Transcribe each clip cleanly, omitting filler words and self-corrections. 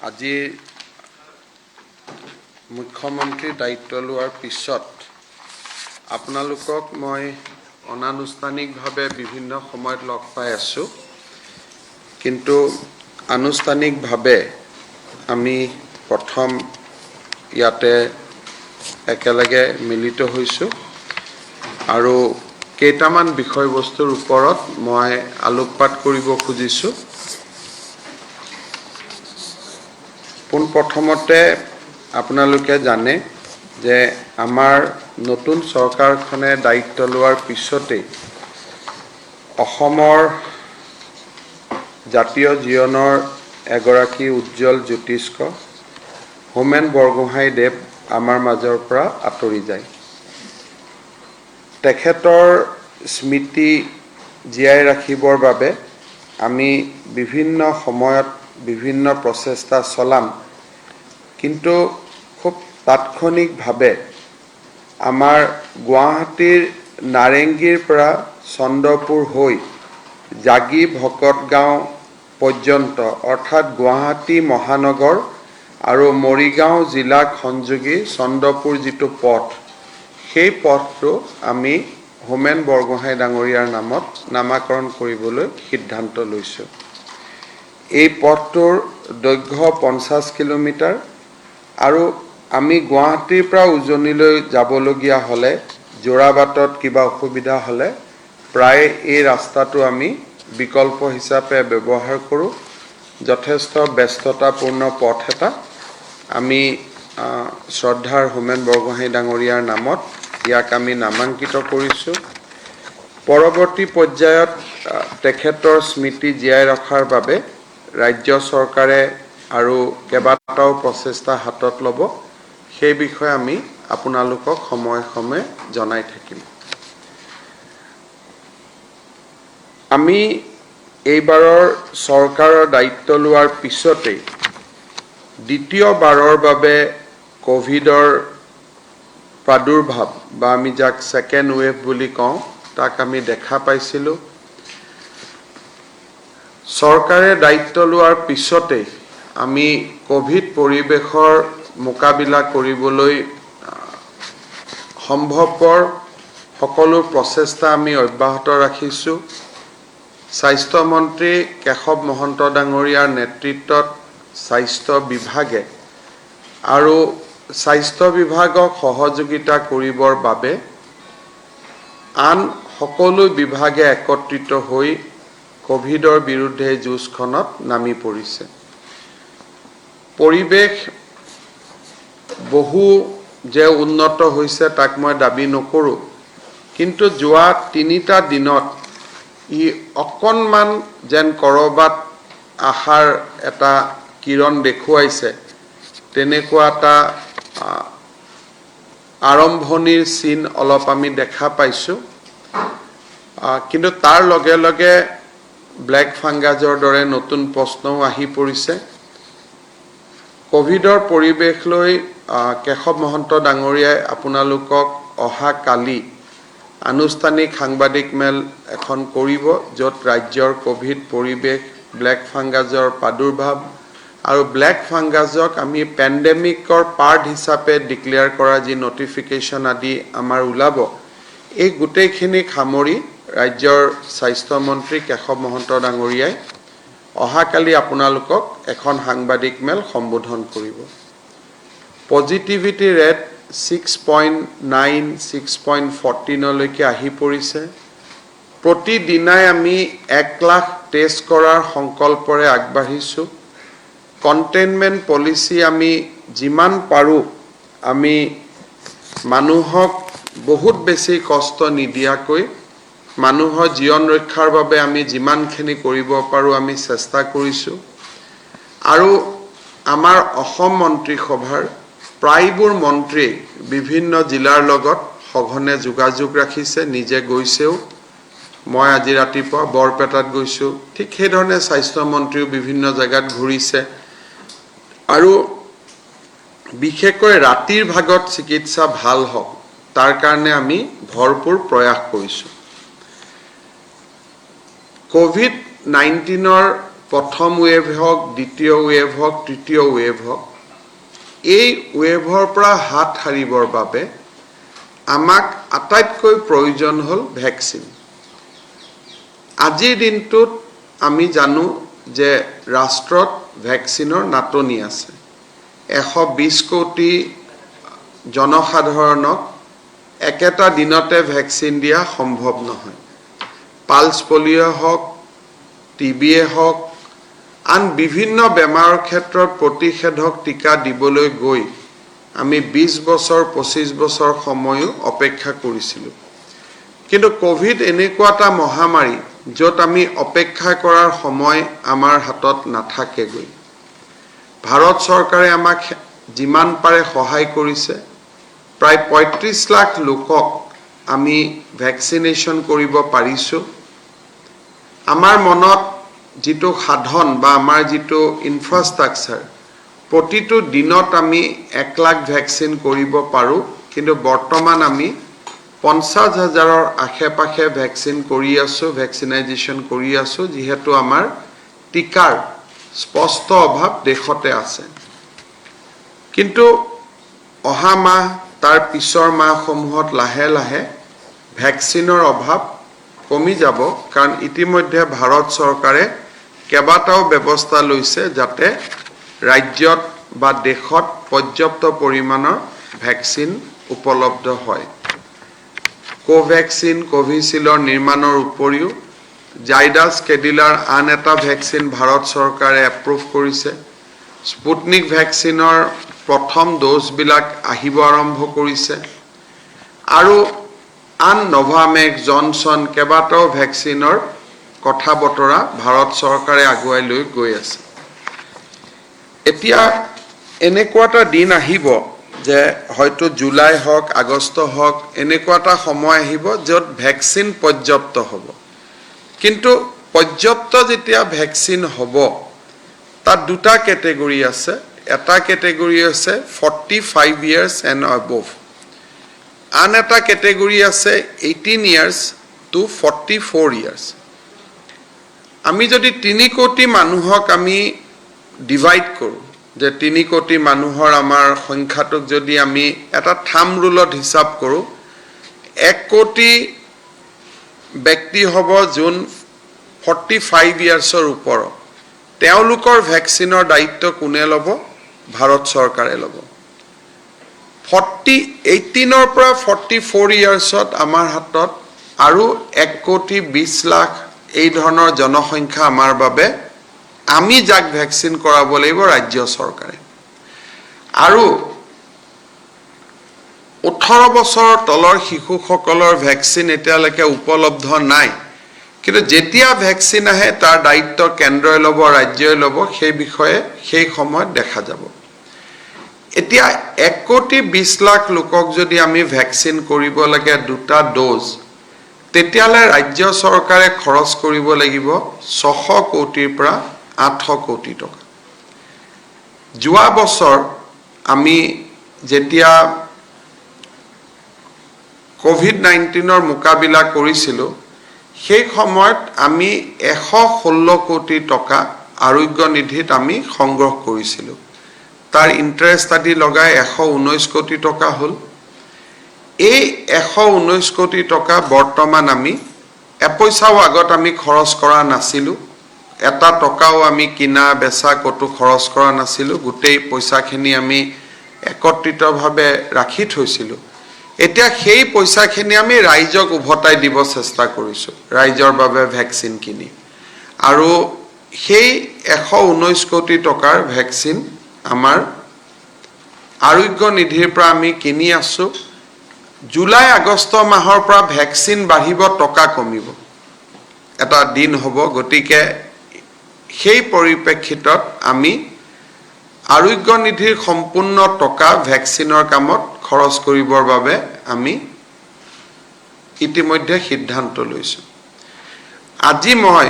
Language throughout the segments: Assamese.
আজি মুখ্যমন্ত্ৰী দায়িত্ব লোৱাৰ পিছত আপোনালোকক মই অনানুষ্ঠানিকভাৱে বিভিন্ন সময়ত লগ পাই আছোঁ, কিন্তু আনুষ্ঠানিকভাৱে আমি প্ৰথম ইয়াতে একেলগে মিলিত হৈছোঁ আৰু কেইটামান বিষয়বস্তুৰ ওপৰত মই আলোকপাত কৰিব খুজিছোঁ। পোনপ্ৰথমতে আপোনালোকে জানে যে আমাৰ নতুন চৰকাৰখনে দায়িত্ব লোৱাৰ পিছতেই অসমৰ জাতীয় জীৱনৰ এগৰাকী উজ্জ্বল জ্যোতিষ্ক হোমেন বৰগোহাঞিদেৱ আমাৰ মাজৰ পৰা আঁতৰি যায়। তেখেতৰ স্মৃতি জীয়াই ৰাখিবৰ বাবে আমি বিভিন্ন সময়ত বিভিন্ন প্ৰচেষ্টা চলাম, কিন্তু খুব তাৎক্ষণিকভাৱে আমাৰ গুৱাহাটীৰ নাৰেংগীৰ পৰা চন্দ্ৰপুৰ হৈ জাগি ভকতগাঁও পৰ্যন্ত অৰ্থাৎ গুৱাহাটী মহানগৰ আৰু মৰিগাঁও জিলাক সংযোগী চন্দ্ৰপুৰ যিটো পথ, সেই পথটো আমি হোমেন বৰগোহাঞি ডাঙৰীয়াৰ নামত নামাকৰণ কৰিবলৈ সিদ্ধান্ত লৈছোঁ। এই পথটোৰ দৈৰ্ঘ্য 50 কিলোমিটাৰ আৰু আমি গুৱাহাটীৰ পৰা উজনিলৈ যাবলগীয়া হ'লে যোৰাবাটত কিবা অসুবিধা হ'লে প্ৰায় এই ৰাস্তাটো আমি বিকল্প হিচাপে ব্যৱহাৰ কৰোঁ। যথেষ্ট ব্যস্ততাপূৰ্ণ পথ এটা আমি শ্ৰদ্ধাৰ হোমেন বৰগোহাঞি ডাঙৰীয়াৰ নামত ইয়াক আমি নামাঙ্কিত কৰিছোঁ। পৰৱৰ্তী পৰ্যায়ত তেখেতৰ স্মৃতি জীয়াই ৰখাৰ বাবে ৰাজ্য চৰকাৰে আৰু কেইবাটাও প্ৰচেষ্টা হাতত ল'ব, সেই বিষয়ে আমি আপোনালোকক সময়ে সময়ে জনাই থাকিম। আমি এইবাৰৰ চৰকাৰৰ দায়িত্ব লোৱাৰ পিছতেই দ্বিতীয়বাৰৰ বাবে কোভিডৰ প্ৰাদুৰ্ভাৱ বা আমি যাক ছেকেণ্ড ৱেভ বুলি কওঁ, তাক আমি দেখা পাইছিলোঁ। চৰকাৰে দায়িত্ব লোৱাৰ পিছতেই আমি কোভিড পৰিৱেশৰ মোকাবিলা কৰিবলৈ সম্ভৱপৰ সকলো প্ৰচেষ্টা আমি অব্যাহত ৰাখিছোঁ। স্বাস্থ্যমন্ত্ৰী কেশৱ মহন্ত ডাঙৰীয়াৰ নেতৃত্বত স্বাস্থ্য বিভাগে আৰু স্বাস্থ্য বিভাগক সহযোগিতা কৰিবৰ বাবে আন সকলো বিভাগে একত্ৰিত হৈ কোভিডৰ বিৰুদ্ধে যুঁজখনত নামি পৰিছে। পৰিৱেশ বহু যে উন্নত হৈছে তাক মই দাবী নকৰোঁ, কিন্তু যোৱা 3টা দিনত ই অকণমান যেন ক'ৰবাত আশাৰ এটা কিৰণ দেখুৱাইছে, তেনেকুৱা এটা আৰম্ভণিৰ চিন অলপ আমি দেখা পাইছোঁ। কিন্তু তাৰ লগে লগে ব্লেক ফাংগাছৰ দৰে নতুন প্ৰশ্নও আহি পৰিছে। কোভিডৰ পৰিৱেশ লৈ কেশৱ মহন্ত ডাঙৰীয়াই আপোনালোকক অহা কালি আনুষ্ঠানিক সাংবাদিক মেল এখন কৰিব, য'ত ৰাজ্যৰ কোভিড পৰিৱেশ, ব্লেক ফাংগাছৰ প্ৰাদুৰ্ভাৱ আৰু ব্লেক ফাংগাছক আমি পেণ্ডেমিকৰ পাৰ্ট হিচাপে ডিক্লেয়াৰ কৰা যি নটিফিকেশ্যন আদি আমাৰ ওলাব, এই গোটেইখিনিক সামৰি ৰাজ্যৰ স্বাস্থ্যমন্ত্ৰী কেশৱ মহন্ত ডাঙৰীয়াই অহাকালি আপোনালোকক এখন সাংবাদিক মেল সম্বোধন কৰিব। পজিটিভিটি ৰেট 6.9, 6.14লৈকে আহি পৰিছে। প্ৰতিদিনাই আমি 1 লাখ টেষ্ট কৰাৰ সংকল্পৰে আগবাঢ়িছোঁ। কণ্টেইনমেণ্ট পলিচি আমি যিমান পাৰোঁ আমি মানুহক বহুত বেছি কষ্ট নিদিয়াকৈ মানুহৰ জীৱন ৰক্ষাৰ বাবে আমি যিমানখিনি কৰিব পাৰোঁ আমি চেষ্টা কৰিছোঁ। আৰু আমাৰ অসম মন্ত্ৰীসভাৰ প্ৰায়বোৰ মন্ত্ৰীয়ে বিভিন্ন জিলাৰ লগত সঘনে যোগাযোগ ৰাখিছে, নিজে গৈছেও। মই আজি ৰাতিপুৱা বৰপেটাত গৈছোঁ, ঠিক সেইধৰণে স্বাস্থ্যমন্ত্ৰীও বিভিন্ন জেগাত ঘূৰিছে আৰু বিশেষকৈ ৰাতিৰ ভাগত চিকিৎসা ভাল হওক তাৰ কাৰণে আমি ভৰপূৰ প্ৰয়াস কৰিছোঁ। কোভিড-19ৰ প্ৰথম ৱেভ হওক, দ্বিতীয় ৱেভ হওক, তৃতীয় ৱেভ হওক, এই ৱেভৰ পৰা হাত সাৰিবৰ বাবে আমাক আটাইতকৈ প্ৰয়োজন হ'ল ভেকচিন। আজিৰ দিনটোত আমি জানো যে ৰাষ্ট্ৰত ভেকচিনৰ নাটনি আছে। 120 কোটি জনসাধাৰণক একেটা দিনতে ভেকচিন দিয়া সম্ভৱ নহয়। পালছ পলিঅ' হওক, টিবিয়ে হওক, আন বিভিন্ন বেমাৰৰ ক্ষেত্ৰত প্ৰতিষেধক টিকা দিবলৈ গৈ আমি 20 বছৰ 25 বছৰ সময়ো অপেক্ষা কৰিছিলোঁ। কিন্তু কোভিড এনেকুৱা এটা মহামাৰী য'ত আমি অপেক্ষা কৰাৰ সময় আমাৰ হাতত নাথাকেগৈ। ভাৰত চৰকাৰে আমাক যিমান পাৰে সহায় কৰিছে। প্ৰায় 35 লাখ লোকক আমি ভেকচিনেশ্যন কৰিব পাৰিছোঁ। আমাৰ মনত যিটো সাধন বা আমাৰ যিটো ইনফ্ৰাষ্ট্ৰাকচাৰ, প্ৰতিটো দিনত আমি 1 লাখ ভেকচিন কৰিব পাৰোঁ, কিন্তু বৰ্তমান আমি 50,000ৰ আশে-পাশে ভেকচিন কৰি আছোঁ, ভেকচিনাইজেশ্যন কৰি আছোঁ, যিহেতু আমাৰ টিকাৰ স্পষ্ট অভাৱ দেশতে আছে। কিন্তু অহা মাহ, তাৰ পিছৰ মাহসমূহত লাহে লাহে ভেকচিনৰ অভাৱ কমি যাব, কাৰণ ইতিমধ্যে ভাৰত চৰকাৰে কেইবাটাও ব্যৱস্থা লৈছে যাতে ৰাজ্যত বা দেশত পৰ্যাপ্ত পৰিমাণৰ ভেকচিন উপলব্ধ হয়। কোভেক্সিন, কোভিচিল্ডৰ নিৰ্মাণৰ উপৰিও জাইডাছ কেডিলাৰ আন এটা ভেকচিন ভাৰত চৰকাৰে এপ্ৰুভ কৰিছে। স্পুটনিক ভেকচিনৰ প্ৰথম ড'জবিলাক আহিব আৰম্ভ কৰিছে। আৰু আন নভামেক্স, জনছন কেইবাটাও ভেকচিনৰ কথা বতৰা ভাৰত চৰকাৰে আগুৱাই লৈ গৈ আছে। এতিয়া এনেকুৱা এটা দিন আহিব যে হয়তো জুলাই হওক, আগষ্ট হওক, এনেকুৱা এটা সময় আহিব য'ত ভেকচিন পৰ্যাপ্ত হ'ব। কিন্তু পৰ্যাপ্ত যেতিয়া ভেকচিন হ'ব, তাত দুটা কেটেগৰী আছে। এটা কেটেগৰী আছে 45 years and above, আন এটা কেটেগৰী আছে 18 years to 44 years। আমি যদি 3 কোটি মানুহক আমি ডিভাইড কৰোঁ, যে 3 কোটি মানুহৰ আমাৰ সংখ্যাটোক যদি আমি এটা থাম ৰুলত হিচাপ কৰোঁ, 1 কোটি ব্যক্তি হ'ব যোন 45 yearsৰ ওপৰত। তেওঁলোকৰ ভেকচিনৰ দায়িত্ব কোনে ল'ব? ভাৰত চৰকাৰে ল'ব। 18ৰ পৰা 44 yearsত আমাৰ হাতত আৰু 1 কোটি 20 লাখ এই ধৰণৰ জনসংখ্যা আমাৰ বাবে, আমি যাক ভেকচিন কৰাব লাগিব ৰাজ্য চৰকাৰে। আৰু 18 বছৰৰ তলৰ শিশুসকলৰ ভেকচিন এতিয়ালৈকে উপলব্ধ নাই। কিন্তু যেতিয়া ভেকচিন আহে তাৰ দায়িত্ব কেন্দ্ৰই ল'ব, ৰাজ্যই ল'ব, সেই বিষয়ে সেই সময়ত দেখা যাব। এতিয়া 1 কোটি 20 লাখ লোকক যদি আমি ভেকচিন কৰিব লাগে 2টা ড'জ, তেতিয়াহ'লে ৰাজ্য চৰকাৰে খৰচ কৰিব লাগিব 600 কোটিৰ পৰা 800 কোটি টকা। যোৱা বছৰ আমি যেতিয়া কোভিড-19ৰ মোকাবিলা কৰিছিলোঁ, সেই সময়ত আমি 116 কোটি টকা আৰোগ্য নিধিত আমি সংগ্ৰহ কৰিছিলোঁ। তাৰ ইণ্টাৰেষ্ট আদি লগাই 119 কোটি টকা হ'ল। এই 119 কোটি টকা বৰ্তমান আমি এপইচাও আগত আমি খৰচ কৰা নাছিলোঁ। এটা টকাও আমি কিনা বেচা ক'তো খৰচ কৰা নাছিলোঁ। গোটেই পইচাখিনি আমি একত্ৰিতভাৱে ৰাখি থৈছিলোঁ। এতিয়া সেই পইচাখিনি আমি ৰাইজক উভতাই দিব চেষ্টা কৰিছোঁ, ৰাইজৰ বাবে ভেকচিন কিনি। আৰু সেই 119 কোটি টকাৰ ভেকচিন আমাৰ আৰোগ্য নিধিৰ পৰা আমি কিনি আছোঁ। জুলাই আগষ্ট মাহৰ পৰা ভেকচিন বাঢ়িব, টকা কমিব, এটা দিন হ'ব। গতিকে সেই পৰিপ্ৰেক্ষিতত আমি আৰোগ্য নিধিৰ সম্পূৰ্ণ টকা ভেকচিনৰ কামত খৰচ কৰিবৰ বাবে আমি ইতিমধ্যে সিদ্ধান্ত লৈছোঁ। আজি মই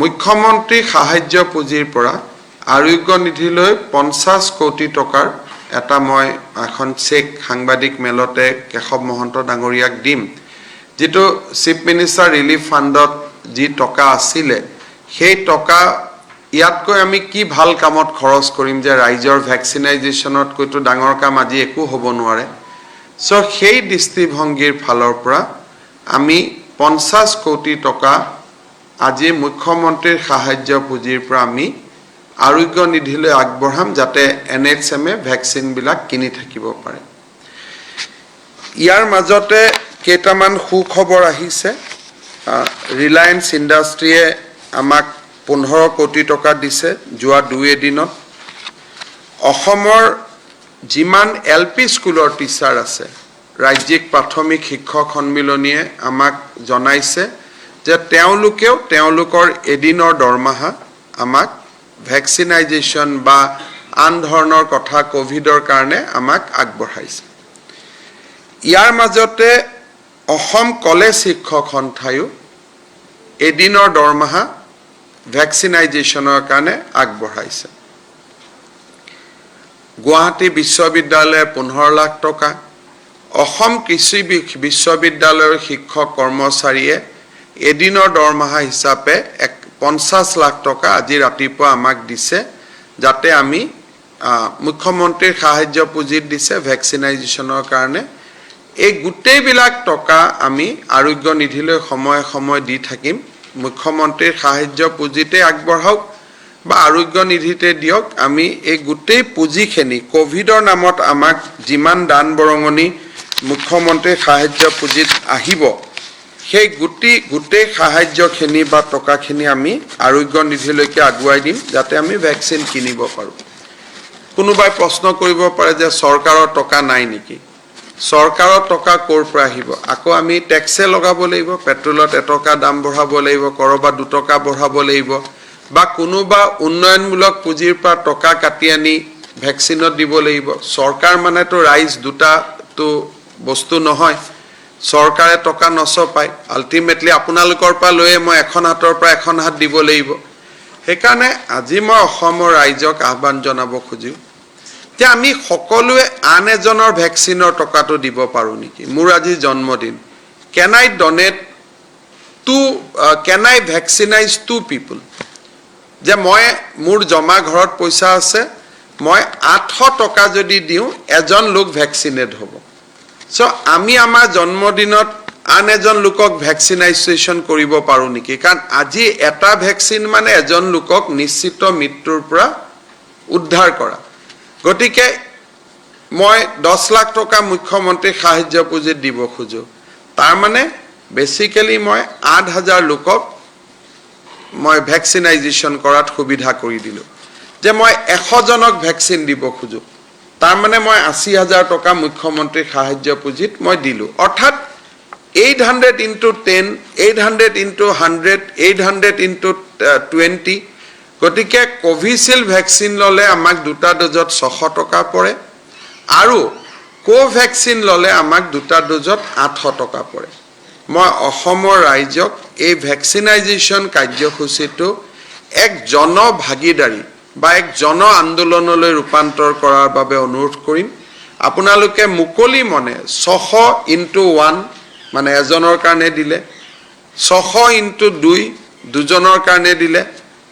মুখ্যমন্ত্ৰী সাহায্য পুঁজিৰ পৰা আৰোগ্য নিধিলৈ 50 কোটি টকাৰ এটা মই এখন চেক সাংবাদিক মেলতে কেশৱ মহন্ত ডাঙৰীয়াক দিম। যিটো চিফ মিনিষ্টাৰ ৰিলিফ ফাণ্ডত যি টকা আছিলে, সেই টকা ইয়াতকৈ আমি কি ভাল কামত খৰচ কৰিম যে ৰাইজৰ ভেকচিনাইজেশ্যনতকৈতো ডাঙৰ কাম আজি একো হ'ব নোৱাৰে সো সেই দৃষ্টিভংগীৰ ফালৰ পৰা আমি 50 কোটি টকা আজি মুখ্যমন্ত্ৰীৰ সাহায্য পুঁজিৰ পৰা আমি আৰোগ্য নিধিলৈ আগবঢ়াম যাতে NHM ভ্যাকচিন বিলাক কিনি থাকিব পাৰে ইয়াৰ মাজতে কেইটামান সুখবৰ আহিছে ৰিলায়েন্স ইণ্ডাষ্ট্ৰীয়ে আমাক 15 কোটি টকা দিছে যোৱা 2 দিনত অসমৰ যিমান LP স্কুলৰ টিচাৰ আছে ৰাজ্যিক প্ৰাথমিক শিক্ষক সন্মিলনীয়ে আমাক জনাইছে যে তেওঁলোকৰ এদিনৰ দৰমহা আমাক ভ্যাকচিনাইজেশ্যন বা আন ধৰণৰ কথা কোভিডৰ কাৰণে আমাক আগবঢ়াইছে ইয়াৰ মাজতে অসম কলেজ শিক্ষক সন্থায়ো এদিনৰ দৰমহা ভ্যাকচিনাইজেশ্যনৰ কাৰণে আগবঢ়াইছে গুৱাহাটী বিশ্ববিদ্যালয়ে 15 লাখ টকা অসম কৃষি বিশ্ববিদ্যালয়ৰ শিক্ষক কৰ্মচাৰীয়ে এদিনৰ দৰমহা হিচাপে 50 লাখ টকা আজি ৰাতিপুৱা আমাক দিছে যাতে আমি মুখ্যমন্ত্ৰীৰ সাহায্য পুঁজিত দিছে ভ্যাকচিনাইজেশ্যনৰ কাৰণে এই গোটেইবিলাক টকা আমি আৰোগ্য নিধিলৈ সময় দি থাকিম মুখ্যমন্ত্ৰীৰ সাহায্য পুঁজিতে আগবঢ়াওক বা আৰোগ্য নিধিতে দিয়ক আমি এই গোটেই পুঁজিখিনি কোভিডৰ নামত আমাক যিমান দান বৰঙনি মুখ্যমন্ত্ৰীৰ সাহায্য পুঁজিত আহিব সেই গোটেই সাহায্যখিনি বা টকাখিনি আমি আৰোগ্য নিধিলৈকে আগুৱাই দিম যাতে আমি ভ্যাকচিন কিনিব পাৰো কোনোবাই প্ৰশ্ন কৰিব পাৰে যে চৰকাৰৰ টকা নাই নেকি চৰকাৰৰ টকা ক'ৰ পৰা আহিব আকৌ আমি ট্যাক্সে লগাব লাগিব পেট্ৰলত 1 টকা দাম বঢ়াব লাগিব কৰবা 2 টকা বঢ়াব লাগিব বা কোনোবা উন্নয়নমূলক পুঁজিৰ পৰা টকা কাটি আনি ভ্যাকচিনত দিব লাগিব চৰকাৰ মানেতো ৰাইজ দুটা তো বস্তু নহয় চৰকাৰে টকা নচপায় আলটিমেটলি আপোনালোকৰ পৰা লৈয়ে মই এখন হাতৰ পৰা এখন হাত দিব লাগিব সেইকাৰণে আজি মই অসমৰ ৰাইজক আহ্বান জনাব খুজো যে আমি সকলোৱে আন এজনৰ ভ্যাকচিনৰ টকাটো দিব পাৰো নেকি মোৰ আজি জন্মদিন can I vaccinize 2 people যে মই মোৰ জমা ঘৰত পইচা আছে মই 800 টকা যদি দিও এজন লোক ভ্যাকচিনেট হ'ব সো আমি আমাৰ জন্মদিনত আন এজন লোকক ভ্যাকচিনাইজেশ্যন কৰিব পাৰো নেকি কাৰণ আজি এটা ভ্যাকচিন মানে এজন লোকক নিশ্চিত মৃত্যুৰ পৰা উদ্ধাৰ কৰা গতিকে মই 10 লাখ টকা মুখ্যমন্ত্ৰীৰ সাহায্য পুঁজিত দিব খুজো তাৰ মানে বেসিক্যালি মই 8000 লোকক মই ভ্যাকচিনাইজেশ্যন কৰাত সুবিধা কৰি দিলো যে মই 100 জনক ভ্যাকচিন দিব খুজো তাৰ মানে মই 80000 টকা মুখ্যমন্ত্ৰীৰ সাহায্য পুঁজিত মই দিলো অৰ্থাৎ 800 into 10 800 into 100 800 into 20 গতিকে কোভিশিল্ড ভ্যাকচিন ললে আমাক দুটা ডোজত 600 টকা পৰে আৰু কোভ্যাকচিন ললে আমাক দুটা ডোজত 800 টকা পৰে মই অসমৰ ৰাইজক এই ভ্যাকচিনাইজেশ্যন কাৰ্যসূচীটো এক জনভাগিদাৰী বা এক জন আন্দোলনলৈ ৰূপান্তৰ কৰাৰ বাবে অনুৰোধ কৰিম আপোনালোকে মুকলি মনে 600 into 1 মানে এজনৰ কাৰণে দিলে 600 into 2 দুজনৰ কাৰণে দিলে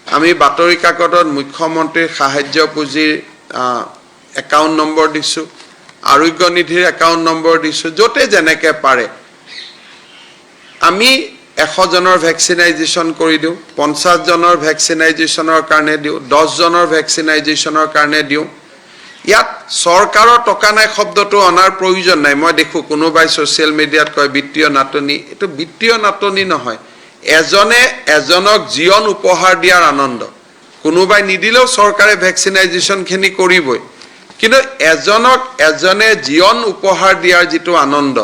আমি বাতৰি কাকতত মুখ্যমন্ত্ৰীৰ সাহায্য পুঁজিৰ একাউণ্ট নম্বৰ দিছো আৰোগ্য নিধিৰ একাউণ্ট নম্বৰ দিছো যতে যেনেকে পাৰে আমি 100 জনৰ ভ্যাকচিনাইজেশ্যন কৰি দিও 50 জনৰ ভ্যাকচিনাইজেশ্যনৰ কাৰণে দিও 10 জনৰ ভ্যাকচিনাইজেশ্যনৰ কাৰণে দিও ইয়াত চৰকাৰৰ টকা নাই শব্দটো অনাৰ প্ৰয়োজন নাই মই দেখো কোনোবাই সোশ্যাল মিডিয়াত কয় বিত্তীয় নাটনি এটো বিত্তীয় নাটনি নহয় এজনক জীবন উপহাৰ দিয়াৰ আনন্দ কোনোবাই নিদিলেও চৰকাৰে ভ্যাকচিনাইজেশ্যন খিনি কৰিবই কিন্তু এজনে জীবন উপহাৰ দিয়াৰ যেটো আনন্দ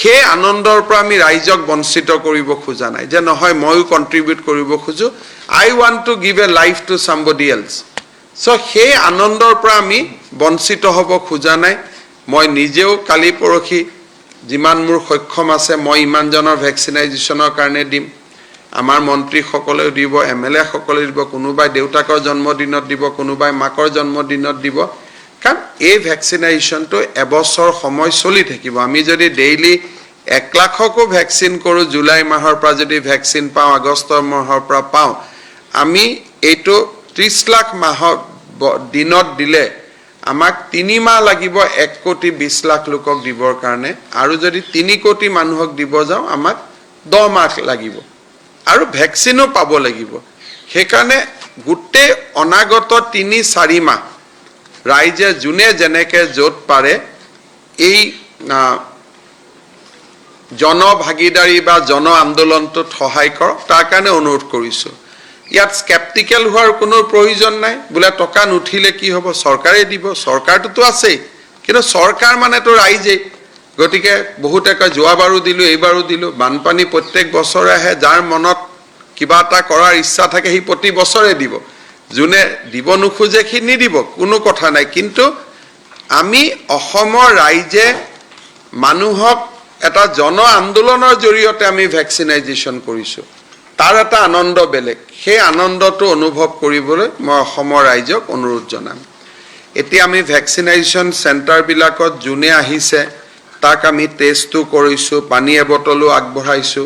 সেই আনন্দৰ পৰা আমি ৰাইজক বঞ্চিত কৰিব খোজা নাই যে নহয় মইও কন্ট্ৰিবিউট কৰিব খুজো I want to give a life to somebody else so সেই আনন্দৰ পৰা আমি বঞ্চিত হ'ব খোজা নাই মই নিজেও কালি পৰখি যিমান মোৰ সক্ষম আছে মই ইমান জনৰ ভ্যাকচিনাইজেশ্যনৰ কাৰণে দিম আমাৰ মন্ত্ৰী সকলেও দিব MLA সকলে দিব কোনোবাই দেউতাকৰ জন্মদিনত দিব কোনোবাই মাকৰ জন্মদিনত দিব কাৰণ এই ভ্যাকচিনেশ্যনটো এবছৰ সময় চলি থাকিব আমি যদি ডেইলি 1 লাখকো ভ্যাকচিন কৰো জুলাই মাহৰ পৰা যদি ভ্যাকচিন পাও আগষ্ট মাহৰ পৰা পাও আমি এইটো 30 লাখ মাহত দিনত দিলে আমাক 3 মাহ লাগিব 1 কোটি 20 লাখ লোকক দিবৰ কাৰণে আৰু যদি 3 কোটি মানুহক দিব যাও আমাক 10 মাহ লাগিব আৰু ভ্যাকচিনো পাব লাগিব সেইকাৰণে গুটে অনাগত 3-4 মাহ ৰাইজে জুনে জেনেকে যত পাৰে এই জনভাগিদাৰী বা জন আন্দোলনটোত সহায় কৰক তাৰ কাৰণে অনুৰোধ কৰিছো ইয়াত স্কেপটিক্যাল হোৱাৰ কোনো প্ৰয়োজন নাই বুলে টকা নুঠিলে কি হ'ব চৰকাৰে দিব চৰকাৰটো আছে কিন্তু চৰকাৰ মানে তো ৰাইজে গতিকে বহুতে কয় যোৱাবাৰো দিলো এইবাৰো দিলো বানপানী প্ৰত্যেক বছৰে আহে যাৰ মনত কিবা এটা কৰাৰ ইচ্ছা থাকে হি প্ৰতি বছৰে দিব জুনে দিব নুখোজে কি নিদিব কোনো কথা নাই কিন্তু আমি অসমৰ ৰাইজে মানুহক এটা জন আন্দোলনৰ জৰিয়তে আমি ভ্যাকচিনেশন কৰিছো তাৰ এটা আনন্দ বেলেগ সেই আনন্দটো অনুভৱ কৰিবলৈ মই অসমৰ ৰাইজক অনুৰোধ জনাম এতিয়া আমি ভ্যাকচিনেশন সেন্টাৰ বিলাকত জুনে আহিছে তাক আমি টেষ্টটো কৰিছো পানী বটলো আগবঢ়াইছো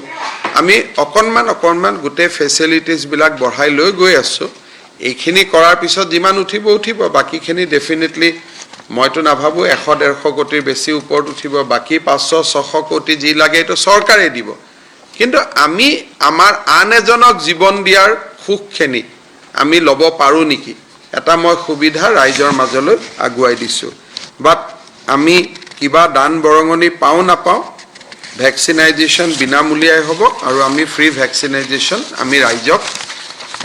আমি অকনমান গুটে ফেসিলিটিজ বিলাক বঢ়াই লৈ গৈ আছো এইখিনি কৰাৰ পিছত যিমান উঠিব বাকিখিনি ডেফিনেটলি মইতো নাভাবো 100-150 কোটিৰ বেছি ওপৰত উঠিব বাকি 500-600 কোটি যি লাগে এটো চৰকাৰে দিব কিন্তু আমি আমাৰ আন এজনক জীৱন দিয়াৰ সুখখিনি আমি লব পাৰো নেকি এটা মই সুবিধা ৰাইজৰ মাজলৈ আগুৱাই দিছো বাট আমি কিবা দান বৰঙনি পাও নাপাও ভ্যাকচিনেশন বিনামূলীয়াই হ'ব আৰু আমি ফ্ৰী ভ্যাকচিনেশন আমি ৰাইজক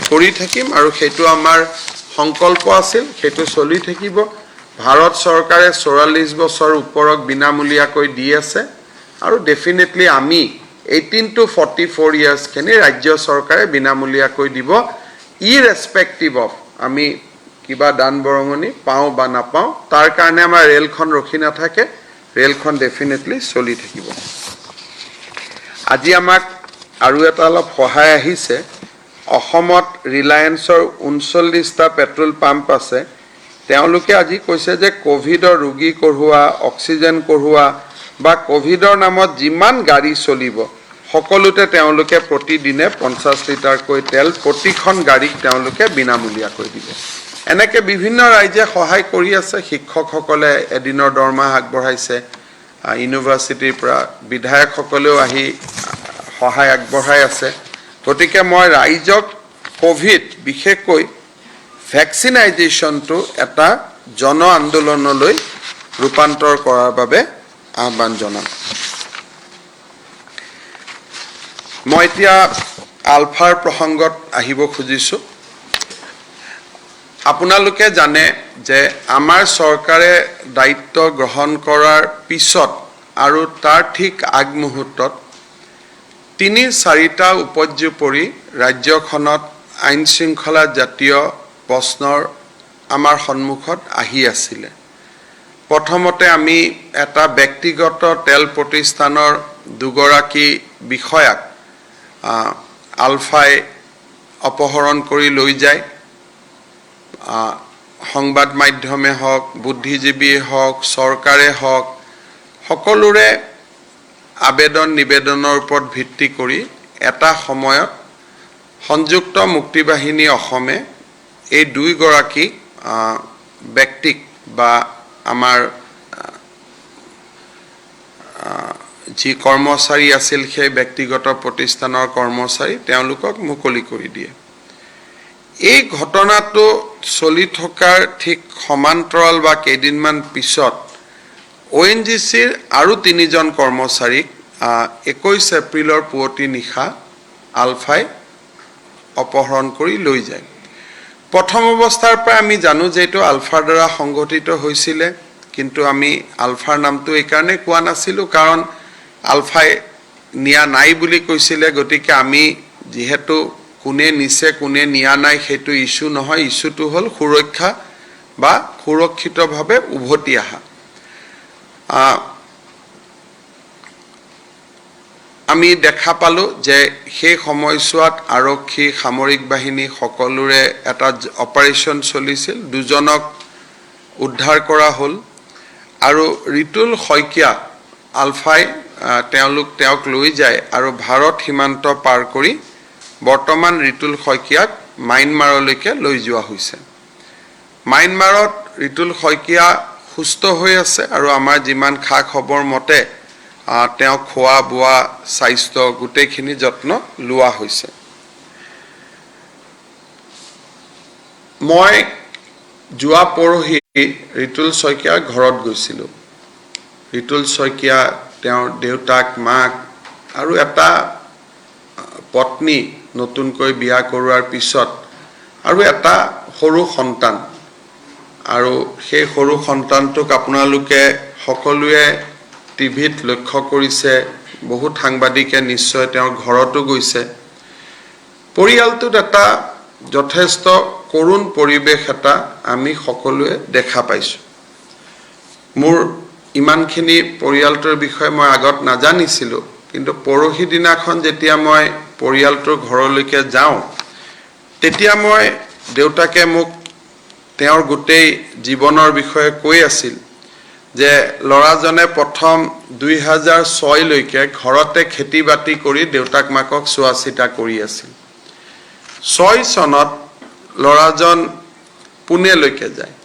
কৰি থাকিম আৰু সেইটো আমাৰ সংকল্প আছিল সেইটো চলি থাকিব ভাৰত চৰকাৰে 44 বছৰ ওপৰক বিনামূলীয়াকৈ দি আছে আৰু ডেফিনেটলি আমি 18 to 44 years খিনি ৰাজ্য চৰকাৰে বিনামূলীয়াকৈ দিব ইৰেসপেক্টিভ অফ আমি কিবা দান বৰঙনি পাও বা নাপাও তাৰ কাৰণে আমাৰ ৰেলখন ৰখি নাথাকে ৰেলখন ডেফিনেটলি চলি থাকিব আজি আমাক আৰু এটা অলপ সহায় আহিছে অসমত ৰিলায়েন্সৰ 39টা পেট্ৰল পাম্প আছে তেওঁলোকে আজি কৈছে যে কোভিডৰ ৰোগী কঢ়ুৱা অক্সিজেন কঢ়ুৱা বা কোভিডৰ নামত যিমান গাড়ী চলিব সকলোতে তেওঁলোকে প্ৰতিদিনে 50 লিটাৰকৈ তেল প্ৰতিখন গাড়ীক তেওঁলোকে বিনামূলীয়াকৈ দিব এনেকে বিভিন্ন ৰাজ্যে সহায় কৰি আছে শিক্ষকসকলে এদিনৰ দৰমহা আগবঢ়াইছে ইউনিভাৰ্সিটিৰ পৰা বিধায়কসকলেও আহি সহায় আগবঢ়াই আছে গতিকে মই ৰাইজক কোভিড বিশেষকৈ ভ্যাকচিনেশনটো এটা জন আন্দোলনলৈ ৰূপান্তৰ কৰাৰ বাবে আহ্বান জনাম মই এতিয়া আলফাৰ প্ৰসংগত আহিব খুজিছো আপোনালোকে জানে যে আমাৰ চৰকাৰে দায়িত্ব গ্ৰহণ কৰাৰ পিছত আৰু তাৰ ঠিক আগমুহূৰ্তত 3-4টা উপৰ্যুপৰি ৰাজ্যখনত আইন শৃংখলা জাতীয় প্ৰশ্নৰ আমাৰ সন্মুখত আহি আছিল প্ৰথমতে আমি এটা ব্যক্তিগত তেল প্ৰতিষ্ঠানৰ দুগৰাকী বিষয়াক আলফাই অপহৰণ কৰি লৈ যায় সংবাদ মাধ্যমে হওক বুদ্ধিজীৱী হওক চৰকাৰে হওক সকলোৰে আবেদন নিবেদনৰ ওপৰত ভিত্তি কৰি এটা সময়ত সংযুক্ত মুক্তিবাহিনী অসমে এই দুইগৰাকী ব্যক্তিক বা আমাৰ যি কৰ্মচাৰী আছিল সেই ব্যক্তিগত প্ৰতিষ্ঠানৰ কৰ্মচাৰী তেওঁলোকক মুকলি কৰি দিয়ে এই ঘটনাটো চলি থকাৰ ঠিক সমান্তৰাল বা কেইদিনমান পিছত ONGCৰ আৰু 3জন কৰ্মচাৰীক 21 এপ্ৰিলৰ পুৱতি নিশা আলফাই অপহৰণ কৰি লৈ যায় প্ৰথম অৱস্থাৰ পৰা আমি জানো যে এটো আলফাৰ দ্বাৰা সংগঠিত হৈছিল কিন্তু আমি আলফাৰ নামটো এই কাৰণে কোৱা নাছিলো কাৰণ আলফাই নিয়া নাই বুলি কৈছিল গতিকে আমি যেহেতু কোনে নিছে কোনে নিয়া নাই হেতু ইস্যু নহয় ইস্যুটো হল সুৰক্ষা বা সুৰক্ষিতভাৱে উভতি আহা আমি দেখা পালো যে সেই সময়ছোৱাত আৰক্ষী সামৰিক বাহিনী সকলোৰে এটা অপাৰেশন চলিছিল দুজনক উদ্ধাৰ কৰা হল আৰু ৰিতুল শইকীয়া আলফাই তেওঁক লৈ যায় আৰু ভাৰত সীমান্ত পাৰ কৰি বৰ্তমান ৰিতুল শইকীয়াক মাইনমাৰলৈকে লৈ যোৱা হৈছে। মাইনমাৰত ৰিতুল শইকীয়া সুস্থ হৈ আছে আৰু আমাৰ যিমান খা খবৰ মতে তেওঁ খোৱা বোৱা স্বাস্থ্য গোটেইখিনি যত্ন লোৱা হৈছে। মই যোৱা পৰহি ৰিতুল শইকীয়াৰ ঘৰত গৈছিলোঁ। ৰিতুল শইকীয়া তেওঁৰ দেউতাক মাক আৰু এটা পত্নী নতুনকৈ বিয়া কৰোৱাৰ পিছত আৰু এটা সৰু সন্তান, আৰু সেই সৰু সন্তানটোক আপোনালোকে সকলোৱে টিভিত লক্ষ্য কৰিছে, বহুত সাংবাদিকে নিশ্চয় তেওঁৰ ঘৰতো গৈছে। পৰিয়ালটোত এটা যথেষ্ট কৰুণ পৰিৱেশ এটা আমি সকলোৱে দেখা পাইছোঁ। মোৰ ইমানখিনি পৰিয়ালটোৰ বিষয়ে মই আগত নাজানিছিলোঁ, কিন্তু পৰহি দিনাখন যেতিয়া মই পৰিয়ালটোৰ ঘৰলৈকে যাওঁ, তেতিয়া মই দেউতাকে মোক তেওঁৰ গোটেই জীৱনৰ বিষয়ে কৈ আছিল যে ল'ৰাজনে প্ৰথম 2006লৈকে ঘৰতে খেতি বাতি কৰি দেউতাক মাকক চোৱা চিতা কৰি আছিল। 6 চনত ল'ৰাজন পুনেলৈকে যায়।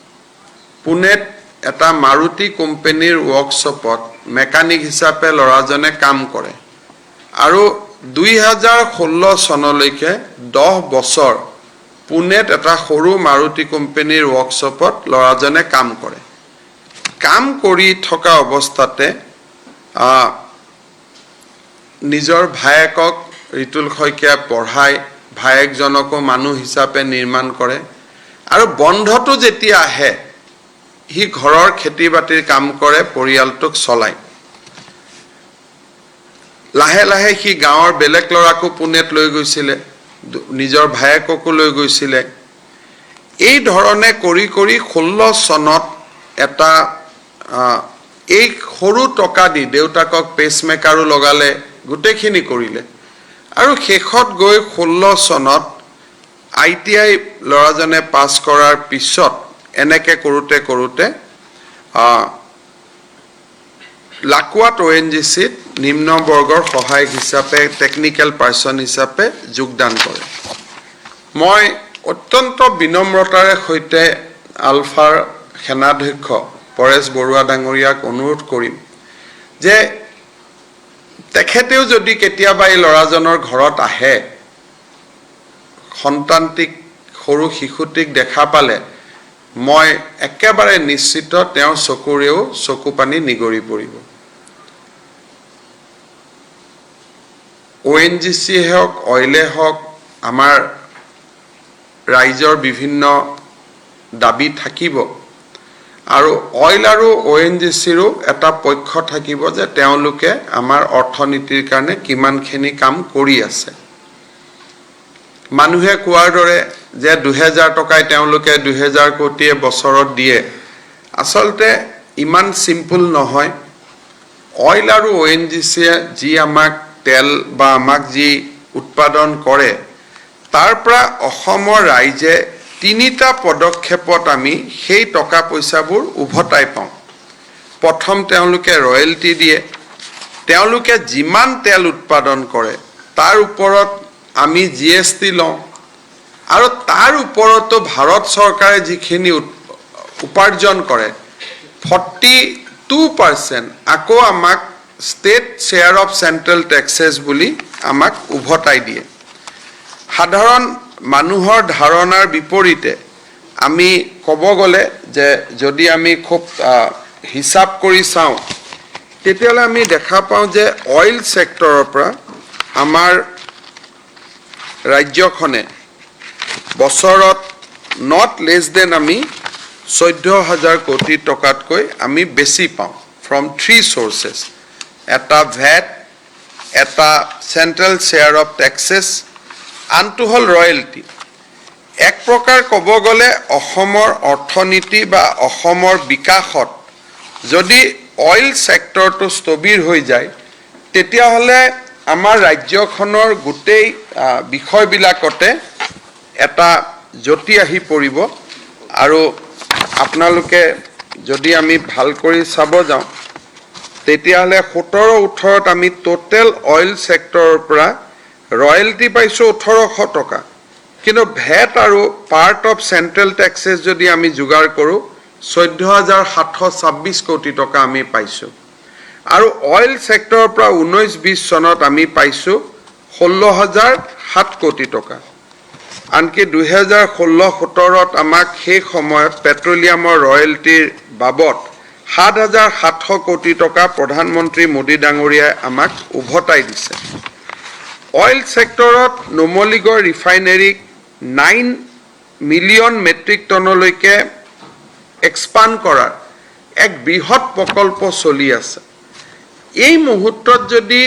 পুনেত এটা মাৰুতি কোম্পানীৰ ৱৰ্কশ্বপত মেকানিক হিচাপে ল'ৰাজনে কাম কৰে আৰু 2016 চনলৈকে 10 বছৰ পুনেত এটা সৰু মাৰুতি কোম্পানীৰ ৱৰ্কশ্বপত ল'ৰাজনে কাম কৰে। কাম কৰি থকা অৱস্থাতে নিজৰ ভায়েকক ৰিতুল শইকীয়া পঢ়ায়, ভায়েকজনকো মানুহ হিচাপে নিৰ্মাণ কৰে আৰু বন্ধটো যেতিয়া আহে সি ঘৰৰ খেতি বাতিৰ কাম কৰে, পৰিয়ালটোক চলায়। লাহে লাহে সি গাঁৱৰ বেলেগ ল'ৰাকো পুনেত লৈ গৈছিলে, নিজৰ ভায়েককো লৈ গৈছিলে। এই ধৰণে কৰি কৰি 16 চনত এটা এই সৰু টকা দি দেউতাকক পেচমেকাৰো লগালে, গোটেইখিনি কৰিলে আৰু শেষত গৈ 16 চনত ITI ল'ৰাজনে পাছ কৰাৰ পিছত এনেকে কৰোঁতে কৰোঁতে লাকুৱাত ONGCত নিম্ন বৰ্গৰ সহায়ক হিচাপে টেকনিকেল পাৰ্চন হিচাপে যোগদান কৰে। মই অত্যন্ত বিনম্ৰতাৰে সৈতে আলফাৰ সেনাধ্যক্ষ পৰেশ বৰুৱা ডাঙৰীয়াক অনুৰোধ কৰিম যে তেখেতেও যদি কেতিয়াবা এই ল'ৰাজনৰ ঘৰত আহে, সন্তানটিক সৰু শিশুটিক দেখা পালে মই একেবাৰে নিশ্চিত তেওঁৰ চকুৰেও চকু পানী নিগৰি পৰিব। ONGC হওক, অইলে হওক, আমাৰ ৰাইজৰ বিভিন্ন দাবী থাকিব আৰু অইল আৰু ONGCৰো এটা পক্ষ থাকিব যে তেওঁলোকে আমাৰ অৰ্থনীতিৰ কাৰণে কিমানখিনি কাম কৰি আছে। মানুহে কোৱাৰ দৰে যে 2000 টকাই তেওঁলোকে 2000 কোটিয়ে বছৰত দিয়ে, আচলতে ইমান চিম্পল নহয়। অইল আৰু ONGCয়ে যি আমাক তেল বা আমাক যি উৎপাদন কৰে, তাৰ পৰা অসমৰ ৰাইজে 3টা পদক্ষেপত আমি সেই টকা পইচাবোৰ উভতাই পাওঁ। প্ৰথম তেওঁলোকে ৰয়েলটি দিয়ে, তেওঁলোকে যিমান তেল উৎপাদন কৰে তাৰ ওপৰত আমি GST লওঁ আৰু তাৰ ওপৰতো ভাৰত চৰকাৰে যিখিনি উপাৰ্জন কৰে 42% আকৌ আমাক state share of central taxes বুলি আমাক উভতাই দিয়ে। সাধাৰণ মানুহৰ ধাৰণাৰ বিপৰীতে আমি ক'ব গ'লে যে যদি আমি খুব হিচাপ কৰি চাওঁ, তেতিয়াহ'লে আমি দেখা পাওঁ যে অইল ছেক্টৰৰ পৰা আমাৰ ৰাজ্যখনে বছৰত নট লেছ দেন আমি 14,000 কোটি টকাতকৈ আমি বেছি পাওঁ ফ্ৰম 3 sources, এটা ভেট, এটা চেণ্ট্ৰেল শ্বেয়াৰ অফ টেক্সেছ, আনটো হ'ল ৰয়েলটি। এক প্ৰকাৰ ক'ব গ'লে অসমৰ অৰ্থনীতি বা অসমৰ বিকাশত যদি অইল ছেক্টৰটো স্থবিৰ হৈ যায়, তেতিয়াহ'লে আমাৰ ৰাজ্যখনৰ গোটেই বিষয়বিলাকতে এটা জ্যোতি আহি পৰিব। আৰু আপোনালোকে যদি আমি ভাল কৰি চাব যাওঁ, তেতিয়াহ'লে 17-18ত আমি টোটেল অইল ছেক্টৰৰ পৰা ৰয়েলটি পাইছোঁ 1800 টকা, কিন্তু ভেট আৰু পাৰ্ট অফ চেণ্ট্ৰেল টেক্সেছ যদি আমি যোগাৰ কৰোঁ 14,726 কোটি টকা আমি পাইছোঁ আৰু অইল ছেক্টৰৰ পৰা 19-20 চনত আমি পাইছোঁ 16,007 কোটি টকা আনকি 2016-17ত আমাক সেই সময়ত পেট্ৰলিয়ামৰ ৰয়েলটিৰ বাবদ 7,700 কোটি টকা প্ৰধানমন্ত্ৰী মোদী ডাঙৰীয়াই আমাক উভতাই দিছে অইল ছেক্টৰত নুমলীগড় ৰিফাইনেৰীক 9 মিলিয়ন মেট্ৰিক টনলৈকে এক্সপাণ্ড কৰাৰ এক বৃহৎ প্ৰকল্প চলি আছে এই মুহূৰ্তত যদি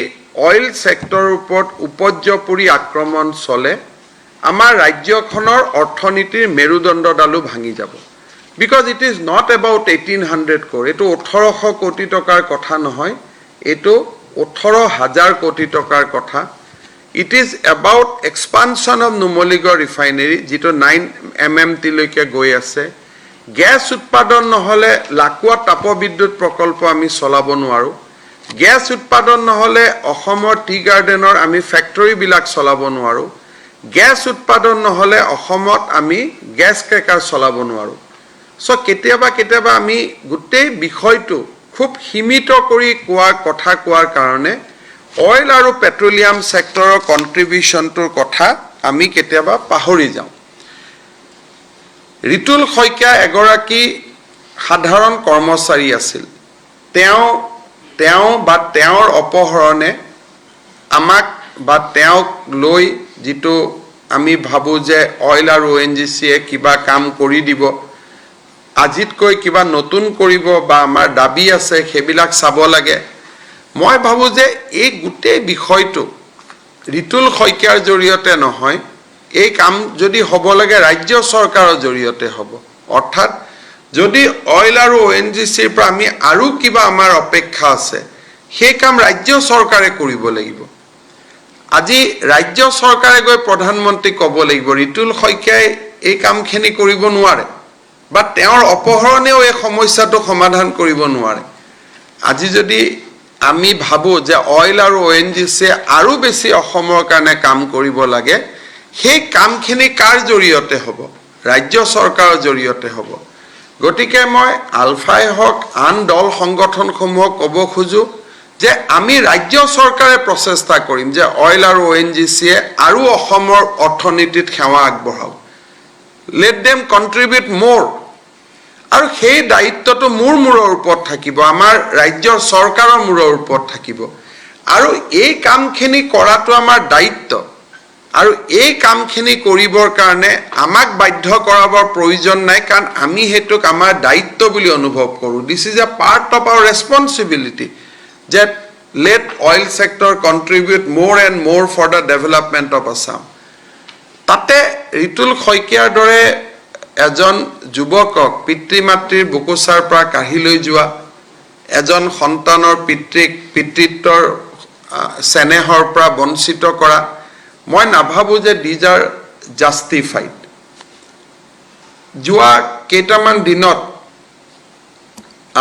অইল ছেক্টৰৰ ওপৰত উপৰ্যপৰি আক্ৰমণ চলে আমাৰ ৰাজ্যখনৰ অৰ্থনীতিৰ মেৰুদণ্ডডালো ভাঙি যাব because it is not about 1800 crore এটো 1800 কোটি টকাৰ কথা নহয় এটো 18000 কোটি টকাৰ কথা it is about expansion of Numaligarh refinery যেটো 9 MMT লৈকে গৈ আছে গ্যাস উৎপাদন নহলে লাকুৱা তাপবিদ্যুৎ প্ৰকল্প আমি চলাব নোৱাৰো গ্যাস উৎপাদন নহলে অসমৰ টি গাৰ্ডেনৰ আমি ফ্যাক্টৰী বিলাক চলাব নোৱাৰো গ্যাস উৎপাদন নহলে অসমত আমি গ্যাস ক্ৰেকাৰ চলাব নোৱাৰো সো কেতিয়াবা আমি গোটেই বিষয়টো খুব সীমিত কৰি কথা কোৱাৰ কাৰণে অইল আৰু পেট্ৰলিয়াম সেক্টৰৰ কন্ট্ৰিবিউশনটোৰ কথা আমি কেতিয়াবা পাহৰি যাওঁ ৰিতুল খৈকিয়া এগৰাকী সাধাৰণ কৰ্মচাৰী আছিল তেওঁৰ অপহৰণে আমাক বা তেওঁক লৈ যেটো আমি ভাবো যে অইল আৰু ONGCয়ে কিবা কাম কৰি দিব আজিতকৈ কিবা নতুন কৰিব বা আমাৰ দাবী আছে হেবিলাক চাব লাগে মই ভাবো যে এই গুটেই বিষয়টো ৰিতুল খৈকিয়াৰ জৰিয়তে নহয় এই কাম যদি হ'ব লাগে ৰাজ্য চৰকাৰৰ জৰিয়তে হ'ব অৰ্থাৎ যদি অইল আৰু ONGCৰ পৰা আমি আৰু কিবা আমাৰ অপেক্ষা আছে সেই কাম ৰাজ্য চৰকাৰে কৰিব লাগিব আজি ৰাজ্য চৰকাৰে গৈ প্ৰধানমন্ত্ৰীক ক'ব লাগিব ৰিতুল খৈকিয়াই এই কামখিনি কৰিব নোৱাৰে বা তেওঁৰ অপহৰণেও এই সমস্যাটো সমাধান কৰিব নোৱাৰে আজি যদি আমি ভাবো যে অইল আৰু ONGCয়ে আৰু বেছি অসমৰ কাৰণে কাম কৰিব লাগে সেই কামখিনি কাৰ জৰিয়তে হ'ব ৰাজ্য চৰকাৰৰ জৰিয়তে হ'ব গতিকে মই আলফাই হক আন দল সংগঠনসমূহক ক'ব খোজো যে আমি ৰাজ্য চৰকাৰে প্ৰচেষ্টা কৰিম যে অইল আৰু ONGCয়ে আৰু অসমৰ অৰ্থনীতিত সেৱা আগবঢ়াওক let them contribute more আৰু সেই দায়িত্বটো মূৰৰ ওপৰত থাকিব আমাৰ ৰাজ্যৰ চৰকাৰৰ মূৰৰ ওপৰত থাকিব আৰু এই কামখিনি কৰাটো আমাৰ দায়িত্ব আৰু এই কামখিনি কৰিবৰ কাৰণে আমাক বাধ্য কৰাবৰ প্ৰয়োজন নাই কাৰণ আমি হেতুক আমাৰ দায়িত্ব বুলি অনুভৱ কৰো this is a part of our responsibility that let oil sector contribute more and more for the development of Assam তাতে ৰিতুল খৈকিয়াৰ দৰে এজন যুৱকক পিতৃ-মাতৃৰ বুকুচাৰ পৰা কাঢ়ি লৈ যোৱা এজন সন্তানৰ পিতৃত্বৰ স্নেহৰ পৰা বঞ্চিত কৰা মই নাভাবো যে these are justified যোৱা কেইটামান দিনত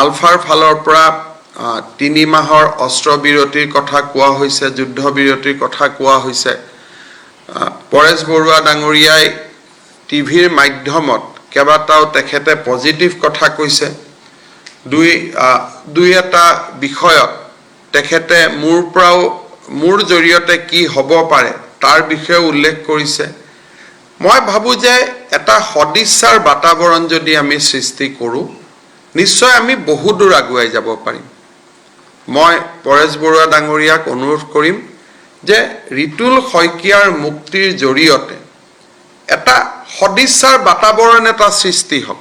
আলফাৰ ফালৰ পৰা 3 মাহৰ অস্ত্ৰ বিৰতিৰ কথা কোৱা হৈছে যুদ্ধ বিৰতিৰ কথা কোৱা হৈছে পৰেশ বৰুৱা ডাঙৰীয়াই টিভিৰ মাধ্যমত কেবাটাও তেখেতে পজিটিভ কথা কৈছে দুই এটা বিষয়ত তেখেতে মোৰ জৰিয়তে কি হ'ব পাৰে তাৰ বিষয়ে উল্লেখ কৰিছে মই ভাবো যে এটা সদিচ্ছাৰ বাতাবৰণ যদি আমি সৃষ্টি কৰো নিশ্চয় আমি বহু দূৰ আগুৱাই যাব পাৰিম মই পৰেশ বৰুৱা ডাঙৰীয়াক অনুৰোধ কৰিম যে ৰিতুল খৈকিয়াৰ মুক্তিৰ জৰিয়তে এটা সদিচ্ছাৰ বাতাবৰণ এটা সৃষ্টি হ'ব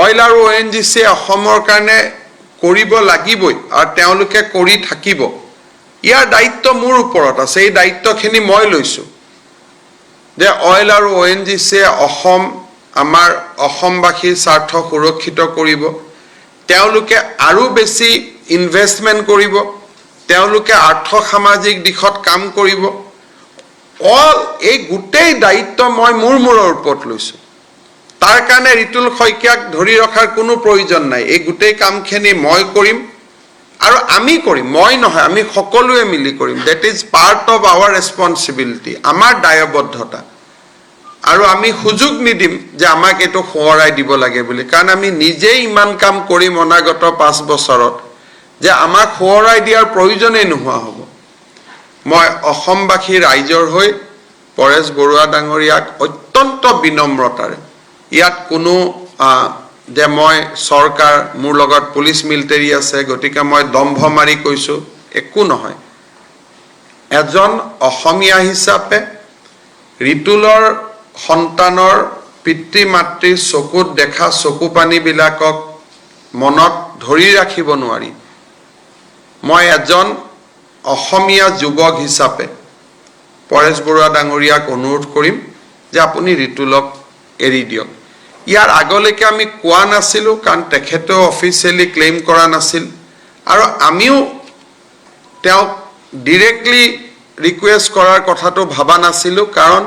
অইল আৰু ONGCয়ে অসমৰ কাৰণে কৰিব লাগিবই আৰু তেওঁলোকে কৰি থাকিব ইয়াৰ দায়িত্ব মোৰ ওপৰত আছে এই দায়িত্বখিনি মই লৈছো যে অইল আৰু ONGCয়ে আমাৰ অসমবাসীৰ স্বাৰ্থ সুৰক্ষিত কৰিব তেওঁলোকে আৰু বেছি ইনভেষ্টমেন্ট কৰিব তেওঁলোকে আৰ্থ সামাজিক দিশত কাম কৰিব অল এই গুটেই দায়িত্ব মই মূৰৰ ওপৰত লৈছো তাৰ কাৰণে ৰিতুল খৈকিয়াক ধৰি ৰখাৰ কোনো প্ৰয়োজন নাই এই গুটেই কামখিনি মই কৰিম আৰু আমি কৰিম মই নহয় আমি সকলোৱে মিলি কৰিম that is part of our responsibility আমাৰ দায়বদ্ধতা আৰু আমি সুযোগ নিদিম যে আমাক এটো খোৱাৰাই দিব লাগে বুলি কাৰণ আমি নিজে ইমান কাম কৰি অনাগত 5 বছৰত যে আমাক খোৱাৰাই দিয়াৰ প্ৰয়োজনেই নোহোৱা হ'ব মই অসমবাসী ৰাইজৰ হৈ পৰেশ বৰুৱা ডাঙৰীয়াক অত্যন্ত বিনম্ৰতাৰে ইয়াত কোনো যে মই সৰকাৰ মোৰ লগত পুলিশ মিলিটাৰী আছে গতিকে মই দম্ভ মাৰি কৈছো একো নহয় এজন অসমীয়া হিচাপে ঋতুলৰ সন্তানৰ পিতৃ মাতৃৰ চকুত দেখা চকু পানী বিলাকক মনত ধৰি ৰাখিব নোৱাৰি মই এজন অসমীয়া যুৱক হিচাপে পৰেশ বৰুৱা ডাঙৰীয়াক অনুৰোধ কৰিম যে আপুনি ঋতুলক এৰি দিয়ক ইয়াৰ আগলৈকে আমি কোৱা নাছিলো কাৰণ তেখেতে অফিচিয়ালি ক্লেইম কৰা নাছিল আৰু আমিও তেওঁ ডাইৰেক্টলি ৰিকুৱেষ্ট কৰাৰ কথাটো ভাবা নাছিলো কাৰণ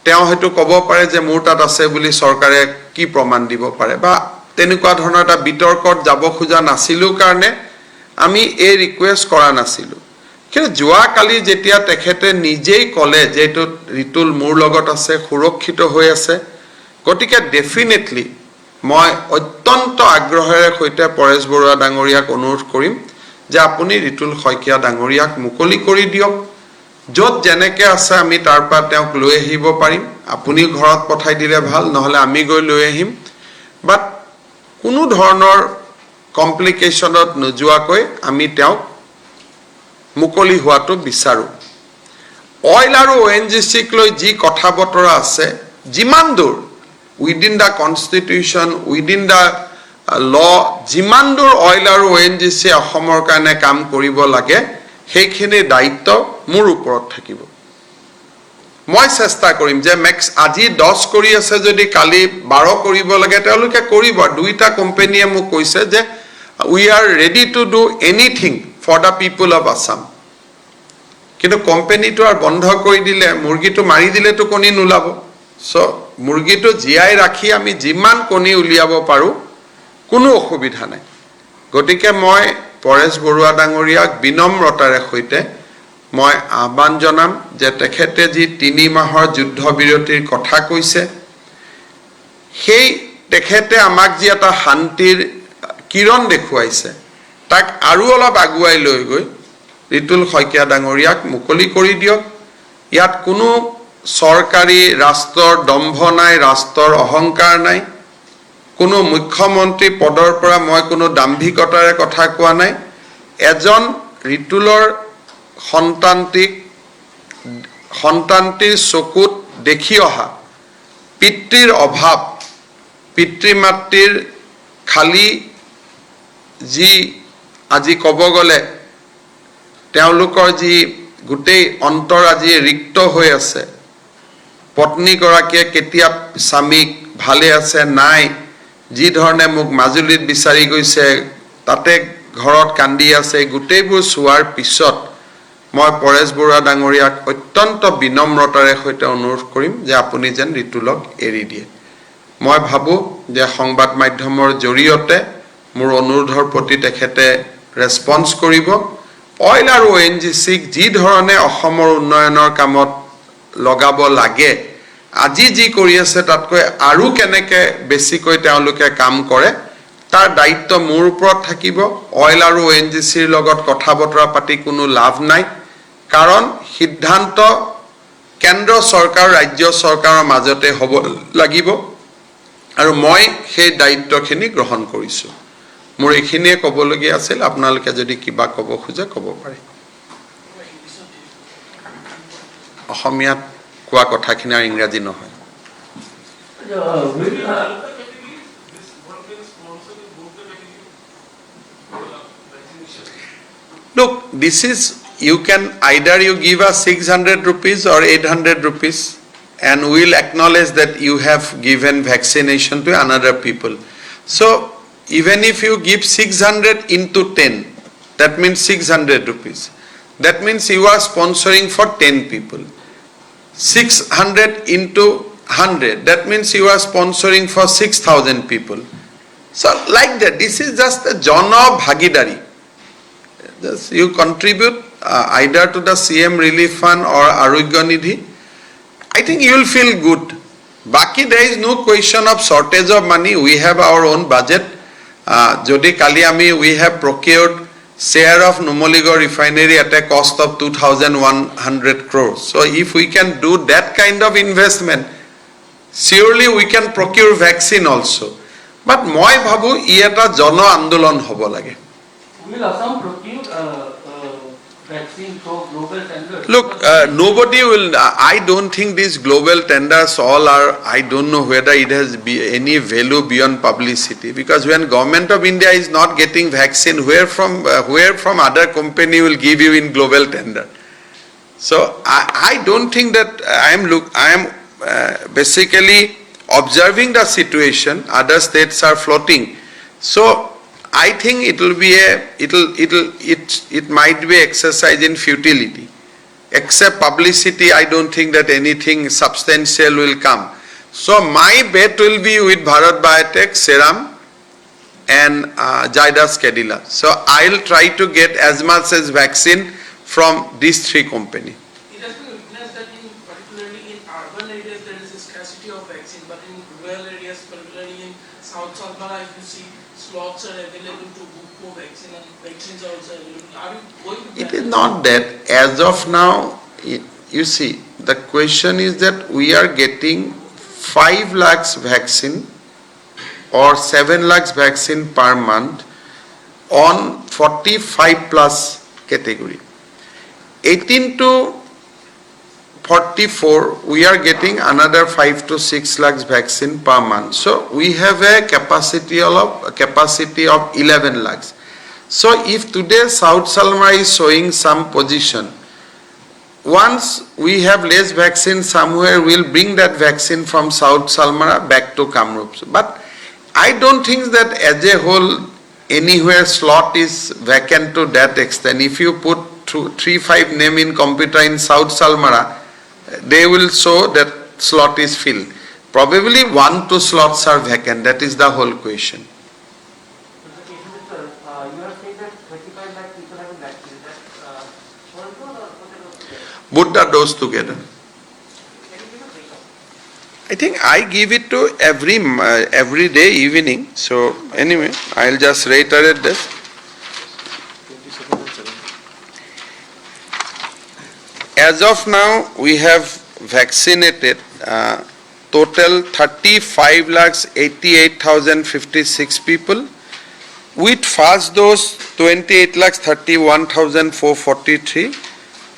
তেওঁ হয়তো ক'ব পাৰে যে মোৰ তাত আছে বুলি চৰকাৰে কি প্ৰমাণ দিব পাৰে বা তেনেকুৱা ধৰণৰ এটা বিতৰ্কত যাব খোজা নাছিলো কাৰণে আমি এই ৰিকুৱেষ্ট কৰা নাছিলো কিন্তু যোৱা কালি যেতিয়া তেখেতে নিজেই ক'লে যে এটো ঋতুল মোৰ লগত আছে সুৰক্ষিত হৈ আছে গতিকে ডেফিনেটলি মই অত্যন্ত আগ্ৰহেৰে সৈতে পৰেশ বৰুৱা ডাঙৰীয়াক অনুৰোধ কৰিম যে আপুনি ঋতুল শইকীয়া ডাঙৰীয়াক মুকলি কৰি দিয়ক যত জেনেকে আছে আমি তাৰ পৰা তেওঁক লৈ আহিব পাৰিম আপুনি ঘৰত পঠাই দিলে ভাল নহলে আমি গৈ লৈ আহিম বাট কোনো ধৰণৰ কমপ্লিকেশনত নজুৱাকৈ আমি তেওঁক মুকলি হোৱাটো বিচাৰো অইল আৰু ONGC লৈ যি কথা বতৰা আছে যিমান দূৰ within the constitution within the law যিমান দূৰ অইল আৰু ONGC অসমৰ কাৰণে কাম কৰিব লাগে সেইখিনি দায়িত্ব মোৰ ওপৰত থাকিব মই চেষ্টা কৰিম যে মেক্স আজি 10 কৰি আছে যদি কালি 12 কৰিব লাগে তেওঁলোকে কৰিব দুইটা কোম্পানীয়ে মোক কৈছে যে we are ready to do anything for the people of Assam কিন্তু কোম্পানীটো আর বন্ধ কৰি দিলে মুৰ্গীটো মাৰি দিলে তো কণী নুলাব সো মুৰ্গীটো জিয়াই ৰাখি আমি যিমান কণী উলিয়াব পাৰো কোনো অসুবিধা নাই গতিকে মই পৰেশ বৰুৱা ডাঙৰীয়াক বিনম্ৰতাৰে সৈতে মই আহ্বান জনাম যে তেখেতে যি 3 মাহৰ যুদ্ধ বিৰতিৰ কথা কৈছে সেই তেখেতে আমাক যি এটা শান্তিৰ কিৰণ দেখুৱাইছে তাক আৰু অলপ আগুৱাই লৈ গৈ ঋতুল শইকীয়া ডাঙৰীয়াক মুকলি কৰি দিয়ক ইয়াত কোনো সৰকাৰী ৰাষ্ট্ৰৰ দম্ভ নাই ৰাষ্ট্ৰৰ অহংকাৰ নাই কোনো মুখ্যমন্ত্ৰী পদৰ পৰা মই কোনো দাম্ভিকতাৰে কথা কোৱা নাই এজন ঋতুলৰ সন্তানটিৰ চকুত দেখি অহা পিতৃৰ অভাৱ পিতৃ মাতৃৰ খালি যি আজি ক'ব গলে তেওঁলোকৰ যি গুটেই অন্তৰ আজি ৰিক্ত হৈ আছে পত্নী গৰাকীয়ে কেতিয়া স্বামীক ভালে আছে নাই যি ধৰণে মোক মাজুলীত বিচাৰি গৈছে তাতে ঘৰত কান্দি আছে গুটেইবোৰ চোৱাৰ পিছত মই পৰেশ বৰুৱা ডাঙৰীয়াক অত্যন্ত বিনম্ৰতাৰে সৈতে অনুৰোধ কৰিম যে আপুনি যেন ঋতুলক এৰি দিয়ে মই ভাবো যে সংবাদ মাধ্যমৰ জৰিয়তে মোৰ অনুৰোধৰ প্ৰতি তেখেতে ৰেসপন্স কৰিব অইল আৰু ONGC যি ধৰণে অসমৰ উন্নয়নৰ কামত লগাব লাগে আজি যি কৰি আছে তাতকৈ আৰু কেনেকে বেছিকৈ তেওঁলোকে কাম কৰে তাৰ দায়িত্ব মোৰ ওপৰত থাকিব অইল আৰু ONGCৰ লগত কথা বতৰা পাতি কোনো লাভ নাই কাৰণ সিদ্ধান্ত কেন্দ্ৰ চৰকাৰ ৰাজ্য চৰকাৰৰ মাজতে হ'ব লাগিব আৰু মই সেই দায়িত্বখিনি গ্ৰহণ কৰিছো মোৰ এখিনিয়ে ক'বলগীয়া আছিল আপোনালোকে যদি কিবা ক'ব খোজে ক'ব পাৰে অসমীয়াত কোৱা কথাখিনি আৰু ইংৰাজী নহয় Look, this is you can either you give us 600 rupees or 800 rupees and we'll acknowledge that you have given vaccination to another people. So even if you give 600 into 10, that means 600 rupees. That means you are sponsoring for 10 people. 600 into 100, that means you are sponsoring for 6,000 people. So like that, this is just a Jana Bhagidari. Just you contribute either to the CM Relief Fund or Arogya Nidhi. I think you will feel good Baki, there is no question of shortage of money. We have our own budget. Jodi kali we have procured share of Numaligarh refinery at a cost of 2,100 crores. So if we can do that kind of investment, surely we can procure vaccine also. But moi bhabu ই এটা জন আন্দোলন হব লাগে. Will Assam procure vaccine through global tenders? Look, nobody will. I don't think these global tenders all are. I don't know whether it has any value beyond publicity. Because when government of India is not getting vaccine, where from other company will give you in global tender? So I don't think that I am basically observing the situation. Other states are floating. So I think it might be exercise in futility. Except publicity, I don't think that anything substantial will come. So my bet will be with Bharat Biotech, Serum, and Zydus Cadila. So I'll try to get as much as vaccine from these three companies. It has been witnessed that particularly in urban areas there is a scarcity of vaccine, but in rural areas, particularly in South Salmara, if you see, slots are available to book for vaccine, and vaccines are also available. Are you going to? It is not that. As of now, you see, the question is that we are getting 5 lakhs vaccine or 7 lakhs vaccine per month on 45 plus category. 18 to 44, we are getting another 5 to 6 lakhs vaccine per month. So we have a capacity of 11 lakhs. So if today South Salmara is showing some position, once we have less vaccine somewhere, we'll bring that vaccine from South Salmara back to Kamrup. But I don't think that as a whole anywhere slot is vacant to that extent. If you put 3-5 name in computer in South Salmara, they will show that slot is filled. Probably 1-2 slots are vacant. That is the whole question. You are saying that 25 lakh people have been vaccinated. Put the dose together. I think I give it to every day evening. So anyway, I'll just reiterate this. As of now, we have vaccinated total 35,88,056 people. With first dose, 28,31,443.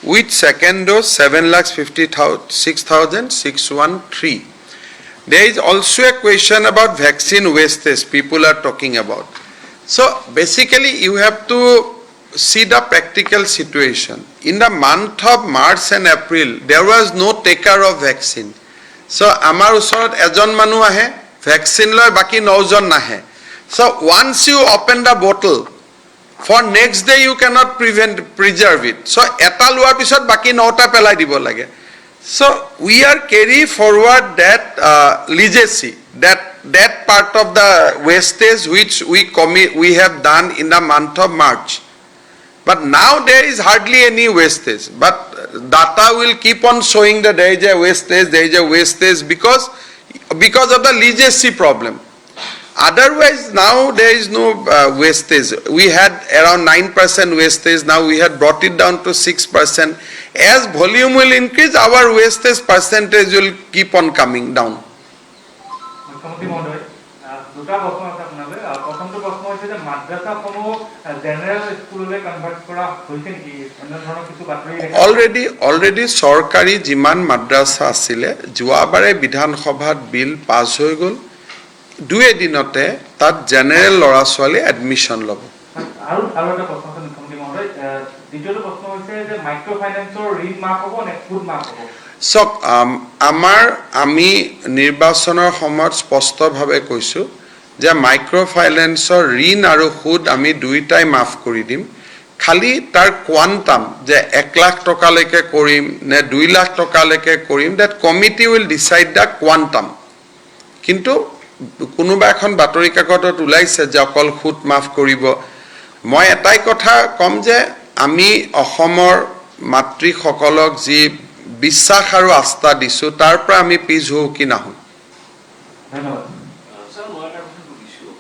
With second dose, 7,56,613. There is also a question about vaccine wastage people are talking about. So basically, you have to see the practical situation. In the month of March and April, there was no taker of vaccine. So amar usorat ejon manu ahe, vaccine loy baki 9 jon nahe. So once you open the bottle, for next day you cannot preserve it. So eta luar pisot baki 9ta pelai dibo lage. So we are carry forward that legacy, that part of the wastage which we have done in the month of March. But now there is hardly any wastage. But data will keep on showing that there is a wastage because of the legacy problem. Otherwise, now there is no wastage. We had around 9% wastage. Now we had brought it down to 6%. As volume will increase, our wastage percentage will keep on coming down. দুটা প্ৰশ্ন আছে আপোনালৈ প্ৰথমটো প্ৰশ্ন হৈছে যে মাদ্ৰাসাসমূহ জেনেৰেল স্কুললৈ কনভাৰ্ট কৰা হৈছে নেকি এনে ধৰণৰ কিছু বাতৰি অলৰেডি চৰকাৰী যিমান মাদ্ৰাসা আছিলে যোৱাবাৰে বিধানসভাত বিল পাছ হৈ গ'ল 2 এদিনতে তাত জেনেৰেল ল'ৰা ছোৱালী এডমিশ্যন ল'ব আৰু এটা প্ৰশ্ন আছে মুখ্যমন্ত্ৰী মহোদয় দ্বিতীয়টো প্ৰশ্ন হৈছে যে মাইক্ৰ ফাইনেন্সৰ ঋণ মাফ হ'ব নে সুদ মাফ হ'ব সক আমি নিৰ্বাচনৰ সময়ত স্পষ্টভাৱে কৈছো যে মাইক্ৰ ফাইনেন্সৰ ঋণ আৰু সুদ আমি দুইটাই মাফ কৰি দিম খালি তাৰ কোৱান্টাম যে 1 লাখ টকালৈকে কৰিম নে 2 লাখ টকালৈকে কৰিম that committee will decide the quantum কিন্তু কোনোবা এখন বাতৰি কাকতত ওলাইছে যে অকল সুদ মাফ কৰিব মই এটাই কথা কম যে আমি অসমৰ মাতৃসকলক যি বিশ্বাস আৰু আস্থা দিছো তাৰ পৰা আমি পিছ হও কি নাহো ধন্যবাদ। স্যাৰ মই এটা কথা সুধিছোঁ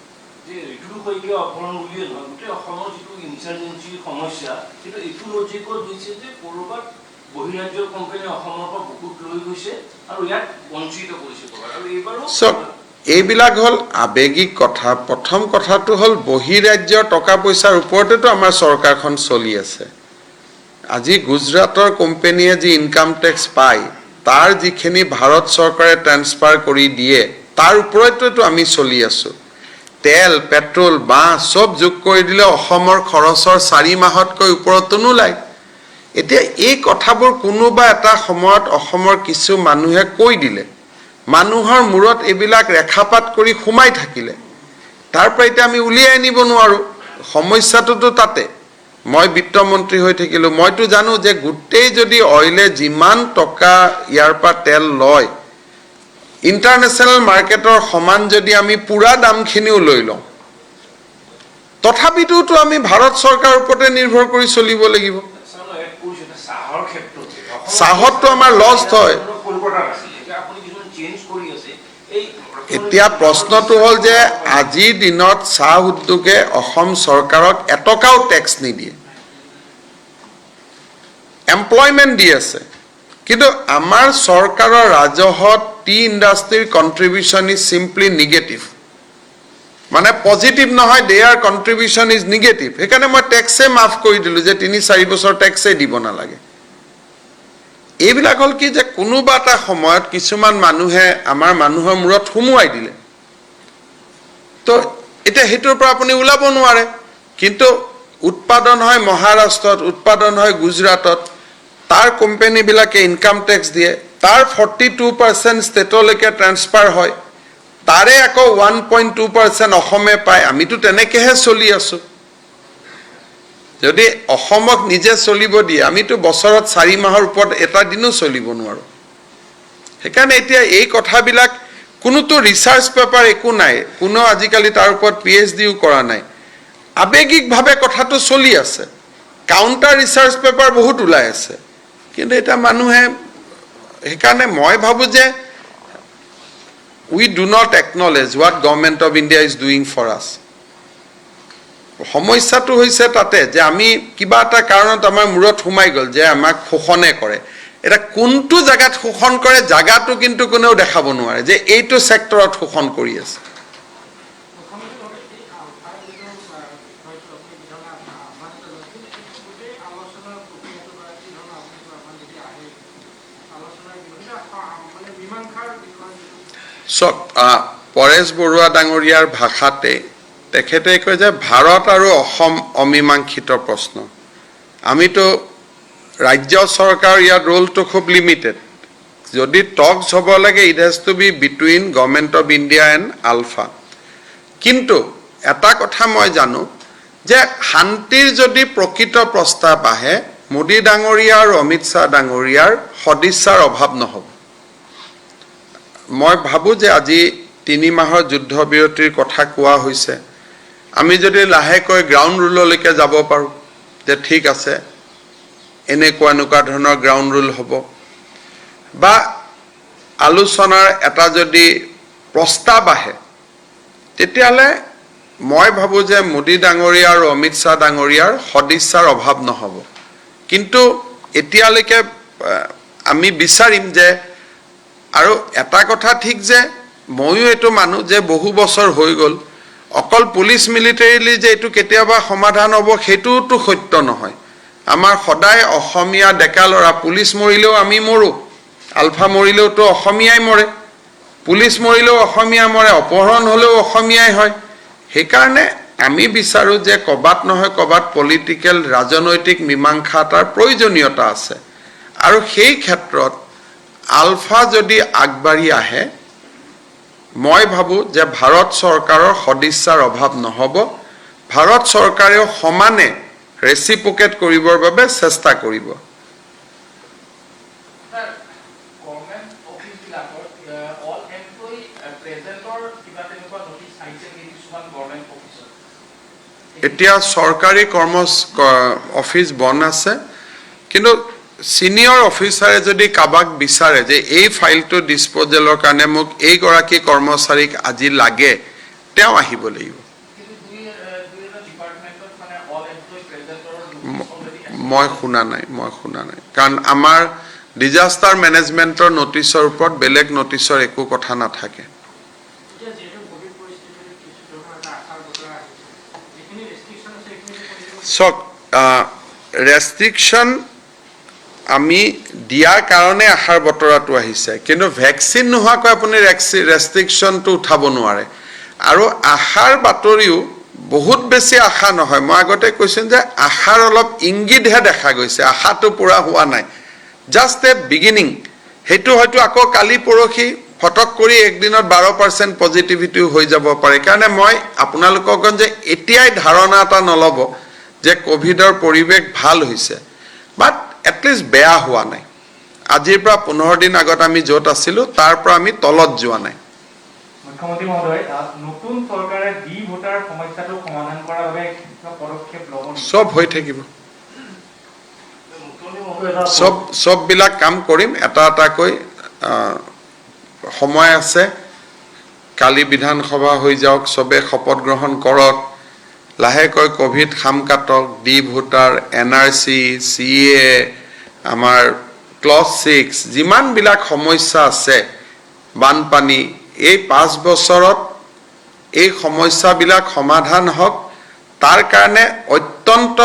যে ঋতু শইকীয়া অপহৰণ বুলিয়ে নহয় গোটেই অসমৰ যিটো ইনচাৰ্জেঞ্চিৰ সমস্যা কিন্তু এইটো লজিকত হৈছে যে ক'ৰবাত বহিৰাজ্যৰ কোম্পানী অসমৰ পৰা বহুত লৈ গৈছে আৰু ইয়াত বঞ্চিত কৰিছে আৰু এইবাৰো এইবিলাক হ'ল আৱেগিক কথা। প্ৰথম কথাটো হ'ল বহিৰাজ্যৰ টকা পইচাৰ ওপৰতেতো আমাৰ চৰকাৰখন চলি আছে। আজি গুজৰাটৰ কোম্পানীয়ে যি ইনকাম টেক্স পায় তাৰ যিখিনি ভাৰত চৰকাৰে ট্ৰান্সফাৰ কৰি দিয়ে তাৰ ওপৰতেতো আমি চলি আছোঁ। তেল পেট্ৰল বাঁহ চব যোগ কৰি দিলে অসমৰ খৰচৰ 4 মাহতকৈ ওপৰতো নোলায়। এতিয়া এই কথাবোৰ কোনোবা এটা সময়ত অসমৰ কিছু মানুহে কৈ দিলে, মানুহৰ মূৰত এইবিলাক ৰেখাপাত কৰি সোমাই থাকিলে, তাৰ পৰা এতিয়া আমি উলিয়াই আনিব নোৱাৰোঁ। সমস্যাটোতো তাতে। মই বিত্তমন্ত্ৰী হৈ থাকিলোঁ, মইতো জানো যে গোটেই যদি অইলে যিমান টকা ইয়াৰ পৰা তেল লয় ইণ্টাৰনেশ্যনেল মাৰ্কেটৰ সমান যদি আমি পুৰা দামখিনিও লৈ লওঁ তথাপিতোতো আমি ভাৰত চৰকাৰৰ ওপৰতে নিৰ্ভৰ কৰি চলিব লাগিব। চাহৰ ক্ষেত্ৰত চাহততো আমাৰ লষ্ট হয়। এতিয়া প্ৰশ্নটো হ'ল যে আজিৰ দিনত চাহ উদ্যোগে অসম চৰকাৰক এটকাও টেক্স নিদিয়ে, এমপ্লয়মেণ্ট দি আছে, কিন্তু আমাৰ চৰকাৰৰ ৰাজহত টি ইণ্ডাষ্ট্ৰীৰ কণ্ট্ৰিবিউশ্যন ইজ চিম্পলি নিগেটিভ, মানে পজিটিভ নহয়, দেয়াৰ কণ্ট্ৰিবিউশ্যন ইজ নিগেটিভ। সেইকাৰণে মই টেক্সে মাফ কৰি দিলোঁ যে 3-4 বছৰ টেক্সেই দিব নালাগে। এইবিলাক হ'ল কি যে কোনোবা এটা সময়ত কিছুমান মানুহে আমাৰ মানুহৰ মূৰত সুমুৱাই দিলে, তো এতিয়া সেইটোৰ পৰা আপুনি ওলাব নোৱাৰে। কিন্তু উৎপাদন হয় মহাৰাষ্ট্ৰত, উৎপাদন হয় গুজৰাটত, তাৰ কোম্পানীবিলাকে ইনকাম টেক্স দিয়ে, তাৰ 42% ষ্টেটলৈকে ট্ৰান্সফাৰ হয়, তাৰে আকৌ 1.2% অসমে পায়। আমিতো তেনেকৈহে চলি আছোঁ। যদি অসমক নিজে চলিব দিয়ে আমিতো বছৰত 4 মাহৰ ওপৰত এটা দিনো চলিব নোৱাৰোঁ। সেইকাৰণে এতিয়া এই কথাবিলাক কোনোতো ৰিচাৰ্চ পেপাৰ একো নাই, কোনো আজিকালি তাৰ ওপৰত PhDও কৰা নাই, আৱেগিকভাৱে কথাটো চলি আছে। কাউণ্টাৰ ৰিচাৰ্চ পেপাৰ বহুত ওলাই আছে, কিন্তু এতিয়া মানুহে, সেইকাৰণে মই ভাবোঁ যে we do not acknowledge what Government of India is doing for us. সমস্যাটো হৈছে তাতে যে আমি কিবা এটা কাৰণত আমাৰ মূৰত সোমাই গ'ল যে আমাক শোষণে কৰে। এটা কোনটো জাগাত শোষণ কৰে জাগাটো কিন্তু কোনেও দেখাব নোৱাৰে যে এইটো সেক্টৰত শোষণ কৰি আছে। চক পৰেশ বৰুৱা ডাঙৰীয়াৰ ভাষাতে তেখেতে কয় যে ভাৰত আৰু অসম অমীমাংসিত প্ৰশ্ন। আমিতো ৰাজ্য চৰকাৰ ইয়াৰ ৰোলটো খুব লিমিটেড। যদি টক্স হ'ব লাগে it has to be between government of India and alpha. কিন্তু এটা কথা মই জানো যে শান্তিৰ যদি প্ৰকৃত প্ৰস্তাৱ আহে মোদী ডাঙৰীয়া আৰু অমিত শ্বাহ ডাঙৰীয়াৰ সদিচ্ছাৰ অভাৱ নহ'ব। মই ভাবোঁ যে আজি 3 মাহৰ যুদ্ধবিৰতিৰ কথা কোৱা হৈছে, আমি যদি লাহেকৈ গ্ৰাউণ্ড ৰুললৈকে যাব পাৰোঁ যে ঠিক আছে এনেকুৱা ধৰণৰ গ্ৰাউণ্ড ৰুল হ'ব, বা আলোচনাৰ এটা যদি প্ৰস্তাৱ আহে, তেতিয়াহ'লে মই ভাবোঁ যে মোদী ডাঙৰীয়া আৰু অমিত শ্বাহ ডাঙৰীয়াৰ সদিচ্ছাৰ অভাৱ নহ'ব। কিন্তু এতিয়ালৈকে আমি বিচাৰিম যে, আৰু এটা কথা ঠিক যে ময়ো এইটো মানো যে বহু বছৰ হৈ গ'ল, অকল পুলিচ মিলিটাৰীলি যে এইটো কেতিয়াবা সমাধান হ'ব সেইটোতো সত্য নহয়। আমাৰ সদায় অসমীয়া ডেকা ল'ৰা, পুলিচ মৰিলেও আমি মৰোঁ, আলফা মৰিলেওতো অসমীয়াই মৰে, পুলিচ মৰিলেও অসমীয়া মৰে, অপহৰণ হ'লেও অসমীয়াই হয়। সেইকাৰণে আমি বিচাৰোঁ যে ক'ৰবাত নহয় ক'ৰবাত পলিটিকেল ৰাজনৈতিক মীমাংসা এটাৰ প্ৰয়োজনীয়তা আছে, আৰু সেই ক্ষেত্ৰত আলফা যদি আগবাঢ়ি আহে মই ভাবোঁ যে ভাৰত চৰকাৰৰ সদিচ্ছাৰ অভাৱ নহ'ব, ভাৰত চৰকাৰেও সমানে ৰেচিপ্ৰকেট কৰিবৰ বাবে চেষ্টা কৰিব। এতিয়া চৰকাৰী অফিচ বন্ধ আছে, কিন্তু সিনিয়ৰ অফিচাৰে যদি কাবাক বিচাৰে যে এই ফাইলটো ডিসপোজেলৰ কাৰণে মোক এইগৰাকী কৰ্মচাৰীক আজি লাগে, তেওঁ আহিব লাগিব। মই শুনা নাই কাৰণ আমাৰ ডিজাস্টাৰ মেনেজমেন্টৰ নটিচৰ ওপৰত বেলেগ নটিচৰ একো কথা নাথাকে। চক ৰেষ্ট্ৰিকশ্যন আমি দিয়াৰ কাৰণে আশাৰ বতৰাটো আহিছে, কিন্তু ভেকচিন নোহোৱাকৈ আপুনি ৰেষ্ট্ৰিকশ্যনটো উঠাব নোৱাৰে। আৰু আশাৰ বাতৰিও বহুত বেছি আশা নহয়, মই আগতে কৈছোঁ যে আশাৰ অলপ ইংগিতহে দেখা গৈছে, আশাটো পূৰা হোৱা নাই, জাষ্ট এ বিগিনিং। সেইটো হয়তো আকৌ কালি পৰহি ফটক কৰি একদিনত 12% পজিটিভিটিও হৈ যাব পাৰে। কাৰণে মই আপোনালোকক যে এতিয়াই ধাৰণা এটা নল'ব যে কোভিডৰ পৰিৱেশ ভাল হৈছে, বাট এটলিষ্ট বেয়া হোৱা নাই। আজিৰ পৰা 15 দিন আগত আমি য'ত আছিলোঁ তাৰ পৰা আমি তলত যোৱা নাই। মুখ্যমন্ত্ৰী মহোদয়, নতুন চৰকাৰে ডি ভোটাৰ সমস্যাটো সমাধান কৰাৰ বাবে পদক্ষেপ ল'ব নেকি? চব হৈ থাকিব, চববিলাক কাম কৰিম এটা এটাকৈ। সময় আছে, কালি বিধানসভা হৈ যাওক, চবে শপত গ্ৰহণ কৰক, লাহেকৈ কোভিড খাম কাটক, ডি ভোটাৰ, NRC, CA, আমাৰ ক্লজ 6, যিমানবিলাক সমস্যা আছে, বানপানী, এই 5 বছৰত এই সমস্যাবিলাক সমাধান হওক, তাৰ কাৰণে অত্যন্ত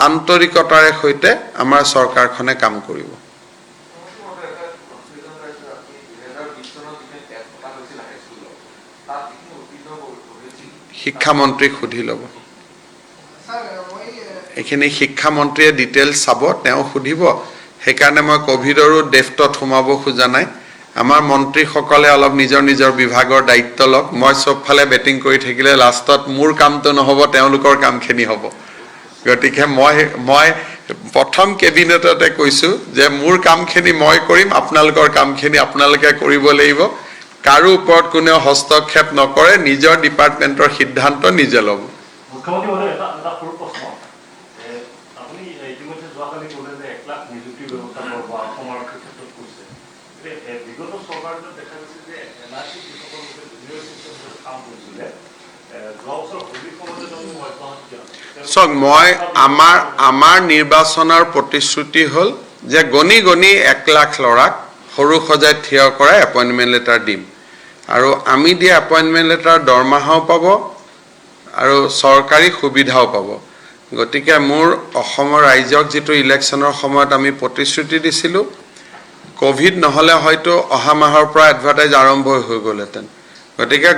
আন্তৰিকতাৰে সৈতে আমাৰ চৰকাৰখনে কাম কৰিব। শিক্ষামন্ত্ৰীক সুধি ল'ব, এইখিনি শিক্ষামন্ত্ৰীয়ে ডিটেইলছ চাব, তেওঁ সুধিব। সেইকাৰণে মই কোভিডৰো ডেফটত সোমাব খোজা নাই। আমাৰ মন্ত্ৰীসকলে অলপ নিজৰ নিজৰ বিভাগৰ দায়িত্ব লওক। মই চবফালে বেটিং কৰি থাকিলে লাষ্টত মোৰ কামটো নহ'ব, তেওঁলোকৰ কামখিনি হ'ব। গতিকে মই প্ৰথম কেবিনেটতে কৈছোঁ যে মোৰ কামখিনি মই কৰিম, আপোনালোকৰ কামখিনি আপোনালোকে কৰিব লাগিব। কাৰো ওপৰত কোনেও হস্তক্ষেপ নকৰে, নিজৰ ডিপাৰ্টমেণ্টৰ সিদ্ধান্ত নিজে ল'ব। মুখ্যমন্ত্ৰী মহোদয়, এটা সৰু প্ৰশ্ন। আপুনি ইতিমধ্যে যোৱাকালি ক'লে যে 1 লাখ নিযুক্তিৰ ব্যৱস্থা কৰিব অসমৰ ক্ষেত্ৰত কৈছে। বিগত চৰকাৰটোত দেখা গৈছে যে NRC কৃষকৰ কাম কৰিছিলে, যোৱা বছৰ হোলীৰ সময়তে চাওক, আমাৰ নিৰ্বাচনৰ প্ৰতিশ্ৰুতি হ'ল যে গণি 1 লাখ ল'ৰাক সৰু সজাই থিয় কৰাই এপইণ্টমেণ্ট লেটাৰ দিম। আৰু আমি দিয়া এপইণ্টমেণ্ট লেটাৰ দৰমহাও পাব আৰু চৰকাৰী সুবিধাও পাব। গতিকে মোৰ অসমৰ ৰাইজক যিটো ইলেকশ্যনৰ সময়ত আমি প্ৰতিশ্ৰুতি দিছিলোঁ, কোভিড নহ'লে হয়তো অহা মাহৰ পৰা এডভাৰটাইজ আৰম্ভ হৈ গ'লহেঁতেন। গতিকে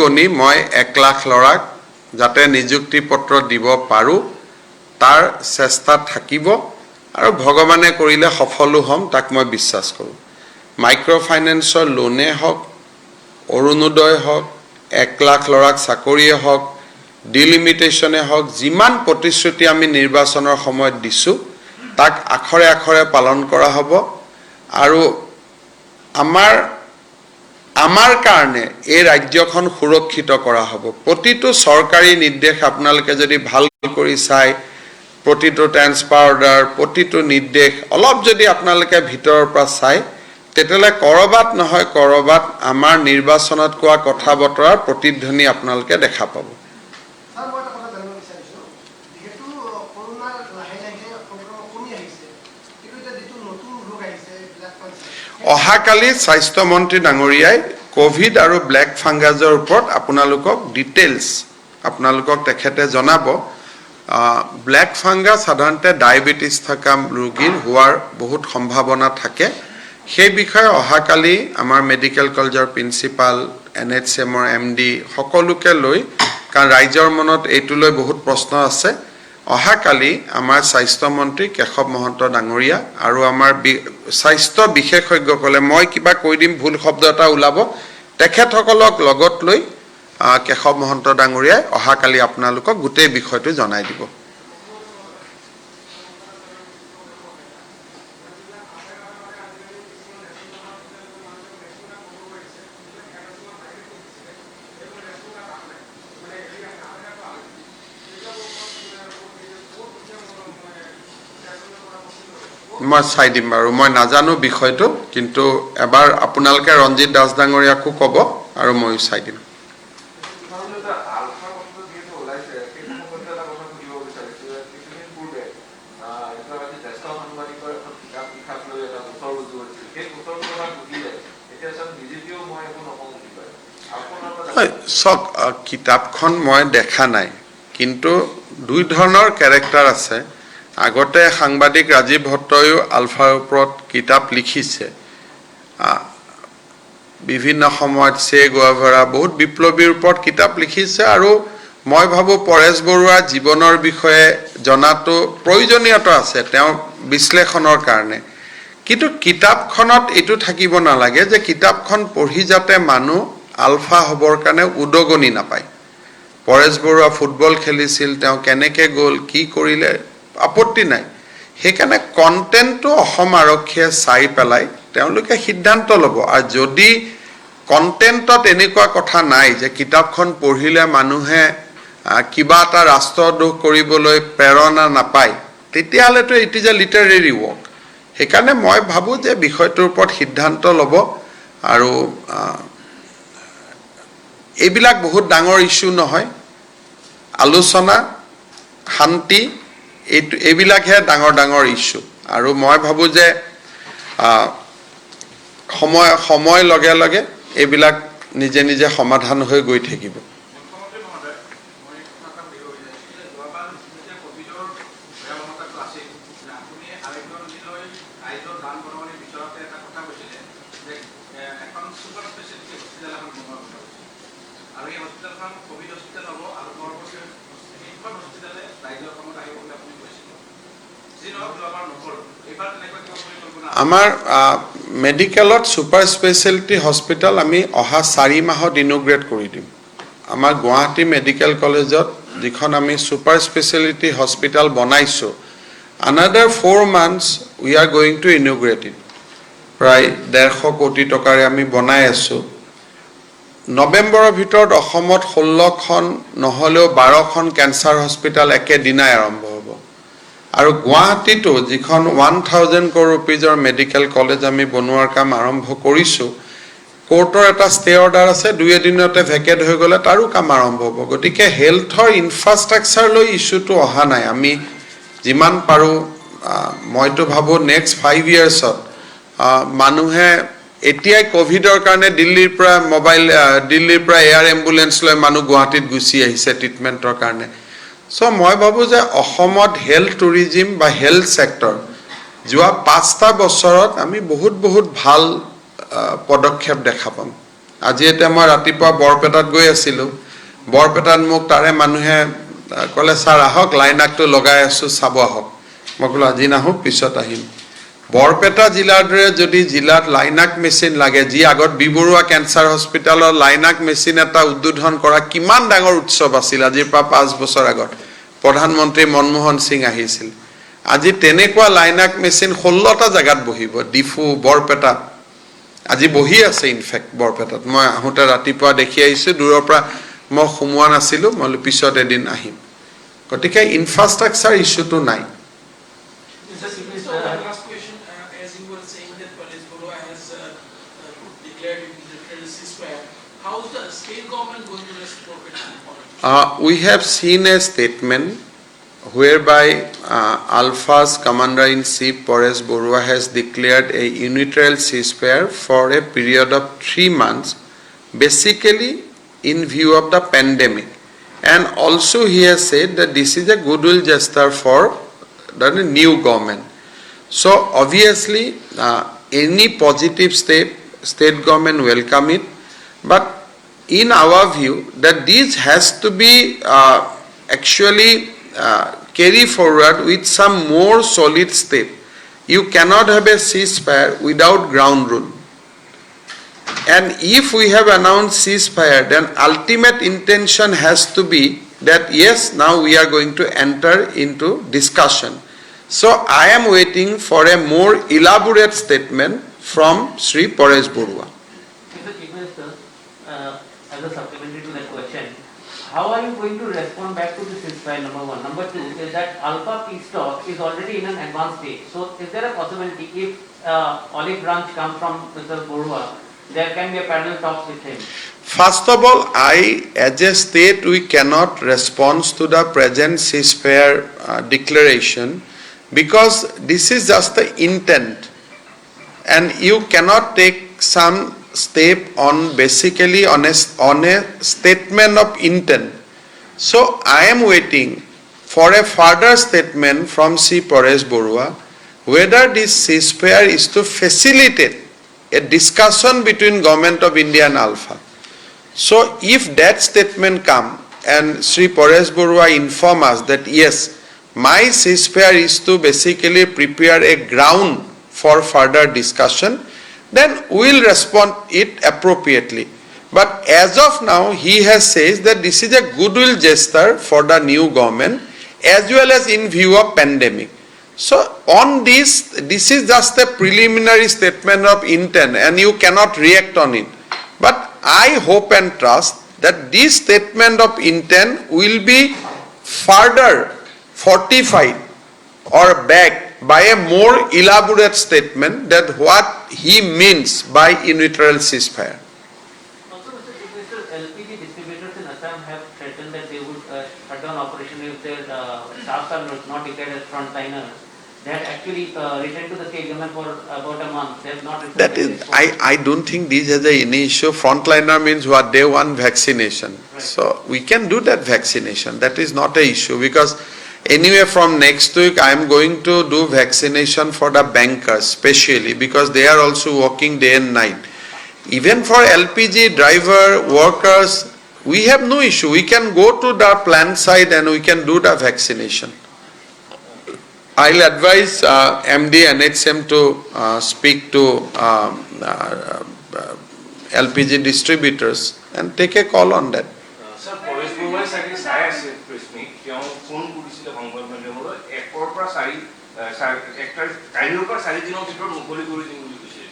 গণি মই 1 লাখ ল'ৰাক যাতে নিযুক্তি পত্ৰ দিব পাৰোঁ তাৰ চেষ্টা থাকিব, আৰু ভগৱানে কৰিলে সফলো হ'ম, তাক মই বিশ্বাস কৰোঁ। মাইক্ৰ' ফাইনেন্সৰ লোনে হওক, অৰুণোদয় হওক, 1 লাখ ল'ৰাক চাকৰিয়ে হওক, ডিলিমিটেশ্যনে হওক, যিমান প্ৰতিশ্ৰুতি আমি নিৰ্বাচনৰ সময়ত দিছোঁ তাক আখৰে আখৰে পালন কৰা হ'ব। আৰু আমাৰ কাৰণে এই ৰাজ্যখন সুৰক্ষিত কৰা হ'ব। প্ৰতিটো চৰকাৰী নিৰ্দেশ আপোনালোকে যদি ভাল কৰি চায়, প্ৰতিটো ট্ৰেন্সফাৰ অৰ্ডাৰ, প্ৰতিটো নিৰ্দেশ অলপ যদি আপোনালোকে ভিতৰৰ পৰা চায়, তেতিয়াহ'লে ক'ৰবাত নহয় ক'ৰবাত আমাৰ নিৰ্বাচনত কোৱা কথা বতৰাৰ প্ৰতিধ্বনি আপোনালোকে দেখা পাব। অহাকালি স্বাস্থ্যমন্ত্ৰী ডাঙৰীয়াই কোভিড আৰু ব্লেক ফাংগাছৰ ওপৰত আপোনালোকক ডিটেইলছ তেখেতে জনাব। ব্লেক ফাংগাছ সাধাৰণতে ডায়েবেটিছ থকা ৰোগীৰ হোৱাৰ বহুত সম্ভাৱনা থাকে। সেই বিষয়ে অহাকালি আমাৰ মেডিকেল কলেজৰ প্ৰিন্সিপাল, NHMৰ MD সকলোকে লৈ, কাৰণ ৰাইজৰ মনত এইটো লৈ বহুত প্ৰশ্ন আছে, অহাকালি আমাৰ স্বাস্থ্যমন্ত্ৰী কেশৱ মহন্ত ডাঙৰীয়া আৰু আমাৰ স্বাস্থ্য বিশেষজ্ঞসকলে, মই কিবা কৈ দিম ভুল শব্দ এটা ওলাব, তেখেতসকলক লগত লৈ কেশৱ মহন্ত ডাঙৰীয়াই অহাকালি আপোনালোকক গোটেই বিষয়টো জনাই দিব। মই চাই দিম বাৰু মই নাজানো বিষয়টো কিন্তু এবাৰ আপোনালোকে ৰঞ্জিত দাস ডাঙৰীয়াকো ক'ব আৰু মই চাই দিম চক কিতাপখন মই দেখা নাই কিন্তু দুই ধৰণৰ ক্যাৰেক্টাৰ আছে আগতে সাংবাদিক ৰাজীৱ ভট্টয়ো আলফাৰ ওপৰত কিতাপ লিখিছে বিভিন্ন সময়ত সে গোৱাভৰা বহুত বিপ্লৱীৰ ওপৰত কিতাপ লিখিছে আৰু মই ভাবো পৰেশ বৰুৱাৰ জীৱনৰ বিষয়ে জনাটো প্ৰয়োজনীয়তা আছে তেওঁ বিশ্লেষণৰ কাৰণে কিন্তু কিতাপখনত এটো থাকিব নালাগে যে কিতাপখন পঢ়ি যাতে মানুহ আলফা হবৰ কাৰণে উদগনি নাপায় পৰেশ বৰুৱা ফুটবল খেলিছিল তেওঁ কেনেকে গ'ল কি কৰিলে আপত্তি নাই হেকানে কন্টেন্টটো অসম আৰক্ষীয়ে চাই পেলাই তেওঁলোকে সিদ্ধান্ত ল'ব আৰু যদি কন্টেন্টত এনেকুৱা কথা নাই যে কিতাপখন পঢ়িলে মানুহে কিবা এটা ৰাষ্ট্ৰদ্ৰোহ কৰিবলৈ প্ৰেৰণা নাপায় তেতিয়াহলেতো it is a literary work হেকানে মই ভাবো যে বিষয়টোৰ ওপৰত সিদ্ধান্ত ল'ব আৰু এইবিলাক বহুত ডাঙৰ ইস্যু নহয় আলোচনা শান্তি এইবিলাকহে ডাঙৰ ডাঙৰ ইস্যু আৰু মই ভাবো যে সময় লগে লগে এইবিলাক নিজে নিজে সমাধান হৈ গৈ থাকিব আমাৰ মেডিকেলত সুপাৰ স্পেশালিটি হস্পিটাল আমি অহা 4 মাহত ইনোগ্ৰেট কৰি দিম আমাৰ গুৱাহাটী মেডিকেল কলেজত যিখন আমি সুপাৰ স্পেশালিটি হস্পিটাল বনাইছো another 4 months we are going to inaugurate it প্ৰায় 150 কোটি টকাৰে আমি বনাই আছো নৱেম্বৰৰ ভিতৰত অসমত 16খন নহলেও 12খন ক্যান্সাৰ হস্পিটাল একে দিনাই আৰম্ভ হ'ব আৰু গুৱাহাটীটো যিখন 1000 crore rupeesৰ মেডিকেল কলেজ আমি বনোৱাৰ কাম আৰম্ভ কৰিছো কোৰ্টৰ এটা ষ্টে অৰ্ডাৰ আছে 2 দিনতে ভেকেট হৈ গলে তাৰো কাম আৰম্ভ হ'ব গতিকে হেলথৰ ইনফ্ৰাষ্ট্ৰাকচাৰ লৈ ইস্যুটো অহা নাই আমি যিমান পাৰো মইতো ভাবো নেক্সট 5 ইয়াৰ্ছত মানুহে এতিয়াই কোভিডৰ কাৰণে দিল্লীৰ পৰা এয়াৰ এম্বুলেন্স লৈ মানুহ গুৱাহাটীত গুছি আহিছে ট্ৰিটমেন্টৰ কাৰণে সো মই ভাবো যে অসমত হেলথ টুৰিজম বা হেলথ সেক্টৰ যোৱা 5টা বছৰত আমি বহুত ভাল পদক্ষেপ দেখা পাম আজি এটা মই ৰাতিপুৱা বৰপেটাত গৈ আছিলো বৰপেটাত মোক তাৰে মানুহে কলে স্যাৰ আহক লাইনাকটো লগাই আছো চাব আহক মই কলো আজি নাহো পিছত আহিম বৰপেটা জিলাৰ দৰে যদি জিলাত লাইনাক মেচিন লাগে যি আগত বিবৰুৱা ক্যান্সাৰ হস্পিটালৰ লাইনাক মেচিন এটা উদ্বোধন কৰা কিমান ডাঙৰ উৎসৱ আছিল আজিৰ পৰা 5 বছৰ আগত প্ৰধানমন্ত্ৰী মনমোহন সিং আহিছিল আজি তেনেকুৱা লাইনাক মেচিন 16টা জাগাত বহিব ডিফু বৰপেটা আজি বহি আছে ইনফেক্ট বৰপেটাত মই আহোতে ৰাতিপুৱা দেখি আহিছো দূৰৰ পৰা মই সুমুৱা নাছিলো মই পিছত এদিন আহিম গতিকে ইনফ্ৰাষ্ট্ৰাকচাৰ ইস্যুটো নাই We have seen a statement whereby Alpha's Commander-in-Chief Paresh Barua has declared a unilateral ceasefire for a period of 3 months, basically in view of the pandemic. And also he has said that this is a goodwill gesture for the new government. So obviously any positive step, state government welcome it, but in our view that this has to be actually carry forward with some more solid step. You cannot have a ceasefire without ground rule. And if we have announced ceasefire, then ultimate intention has to be that yes, now we are going to enter into discussion. So I am waiting for a more elaborate statement from Sri Paresh Barua. As a supplementary to that question, how are you going to respond back to this ceasefire, number one? Number two is that Alpha peace talk is already in an advanced stage. So is there a possibility if olive branch comes from Mr. Borua, there can be a parallel talks with him? First of all, as a state, we cannot respond to the present ceasefire declaration because this is just the intent, and you cannot take some step on basically on a statement of intent. So I am waiting for a further statement from C. Paresh Borua whether this ceasefire is to facilitate a discussion between Government of India and Alpha. So if that statement come and Sri Paresh Borua inform us that yes, my ceasefire is to basically prepare a ground for further discussion, then we will respond it appropriately. But as of now, he has said that this is a goodwill gesture for the new government as well as in view of pandemic. So on this is just a preliminary statement of intent and you cannot react on it. But I hope and trust that this statement of intent will be further fortified or backed by a more elaborate statement that what he means by unilateral ceasefire. Also, Mr. Chief Minister, LPG distributors in Assam have threatened that they would shut down operation if their staffs are not declared as frontliners. They had actually returned to the state government for about a month. They have not returned. That is, I don't think this is any issue. Frontliner means what? Day one vaccination. Right. So we can do that vaccination. That is not an issue because anyway from next week I am going to do vaccination for the bankers specially because they are also working day and night. Even for LPG driver, workers, we have no issue. We can go to the plant site and we can do the vaccination. I'll advise MD NHM to speak to LPG distributors and take a call on that. Sir, Paresh Borua sagi sai ase press meet তেওঁ ফোন কৰিছিল সংবাদ মাধ্যমলৈ একৰ পৰা চাৰি কাইলৈৰ পৰা 4 দিনৰ ভিতৰত মুকলি কৰি দিম বুলি কৈছে।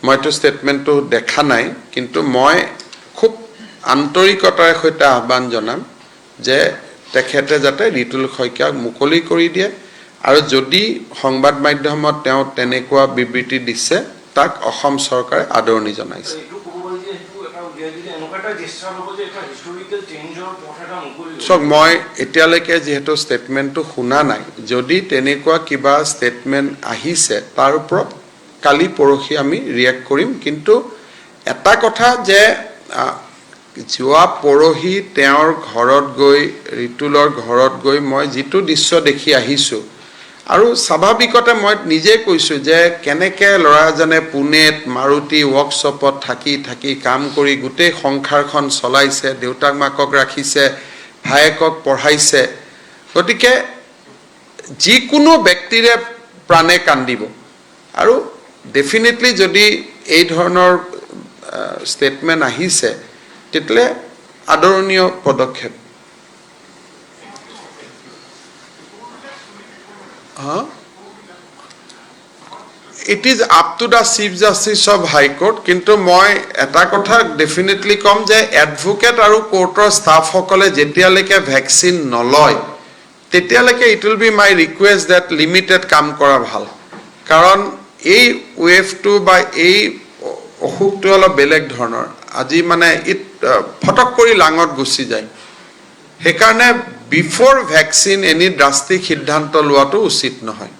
মইতো ষ্টেটমেণ্টটো দেখা নাই কিন্তু মই খুব আন্তৰিকতাৰে সৈতে আহ্বান জনাম যে তেখেতে যাতে ঋতুল শইকীয়াক মুকলি কৰি দিয়ে আৰু যদি সংবাদ মাধ্যমত তেওঁ তেনেকুৱা বিবৃতি দিছে তাক অসম চৰকাৰে আদৰণি জনাইছে। চক মই এতিয়ালৈকে যেহেতু ষ্টেটমেণ্টটো শুনা নাই যদি তেনেকুৱা কিবা ষ্টেটমেণ্ট আহিছে তাৰ ওপৰত কালি পৰহি আমি ৰিয়েক্ট কৰিম কিন্তু এটা কথা যে যোৱা পৰহি তেওঁৰ ঘৰত গৈ ঋতুলৰ ঘৰত গৈ মই যিটো দৃশ্য দেখি আহিছোঁ আৰু স্বাভাৱিকতে মই নিজে কৈছোঁ যে কেনেকৈ ল'ৰাজনে পুনেত মাৰুতি ৱৰ্কশ্বপত থাকি কাম কৰি গোটেই সংসাৰখন চলাইছে দেউতাক মাকক ৰাখিছে ভায়েকক পঢ়াইছে গতিকে যিকোনো ব্যক্তিৰে প্ৰাণে কান্দিব আৰু ডেফিনেটলি যদি এই ধৰণৰ ষ্টেটমেণ্ট আহিছে তেতিয়ালে আদৰণীয় পদক্ষেপ। It is up to the Chief Justice of High Court কিন্তু মই এটা কথা ডেফিনেটলি কম যে এডভোকেট আৰু কোৰ্টৰ ষ্টাফসকলে যেতিয়ালৈকে ভেকচিন নলয় তেতিয়ালৈকে it will be my request that limited কাম কৰা ভাল কাৰণ এই ৱেভটো বা এই অসুখটো অলপ বেলেগ ধৰণৰ আজি মানে ফটক কৰি লাঙত গুচি যায় সেইকাৰণে বিফোৰ ভেকচিন এনি ড্ৰাষ্টিক সিদ্ধান্ত লোৱাটো উচিত নহয়।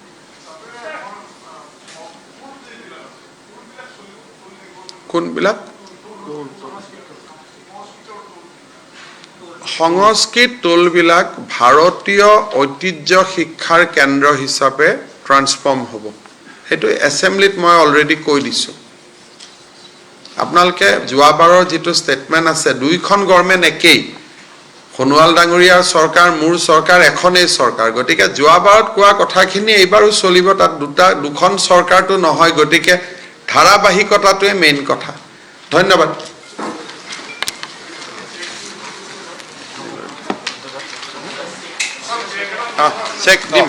কোনবিলাক সংস্কৃত টোলবিলাক ভাৰতীয় ঐতিহ্য শিক্ষাৰ কেন্দ্ৰ হিচাপে ট্ৰান্সফৰ্ম হ'ব সেইটো এছেম্বলিত মই অলৰেডি কৈ দিছোঁ। আপোনালোকে যোৱাবাৰৰ যিটো ষ্টেটমেণ্ট আছে দুইখন গভৰ্ণমেণ্ট একেই সোণোৱাল ডাঙৰীয়াৰ চৰকাৰ মোৰ চৰকাৰ এখনেই চৰকাৰ গতিকে যোৱাবাৰত কোৱা কথাখিনি এইবাৰো চলিব তাত দুখন চৰকাৰটো নহয় গতিকে ধাৰাবাহিকতাটোৱে মেইন কথা। ধন্যবাদ। চেক দিম।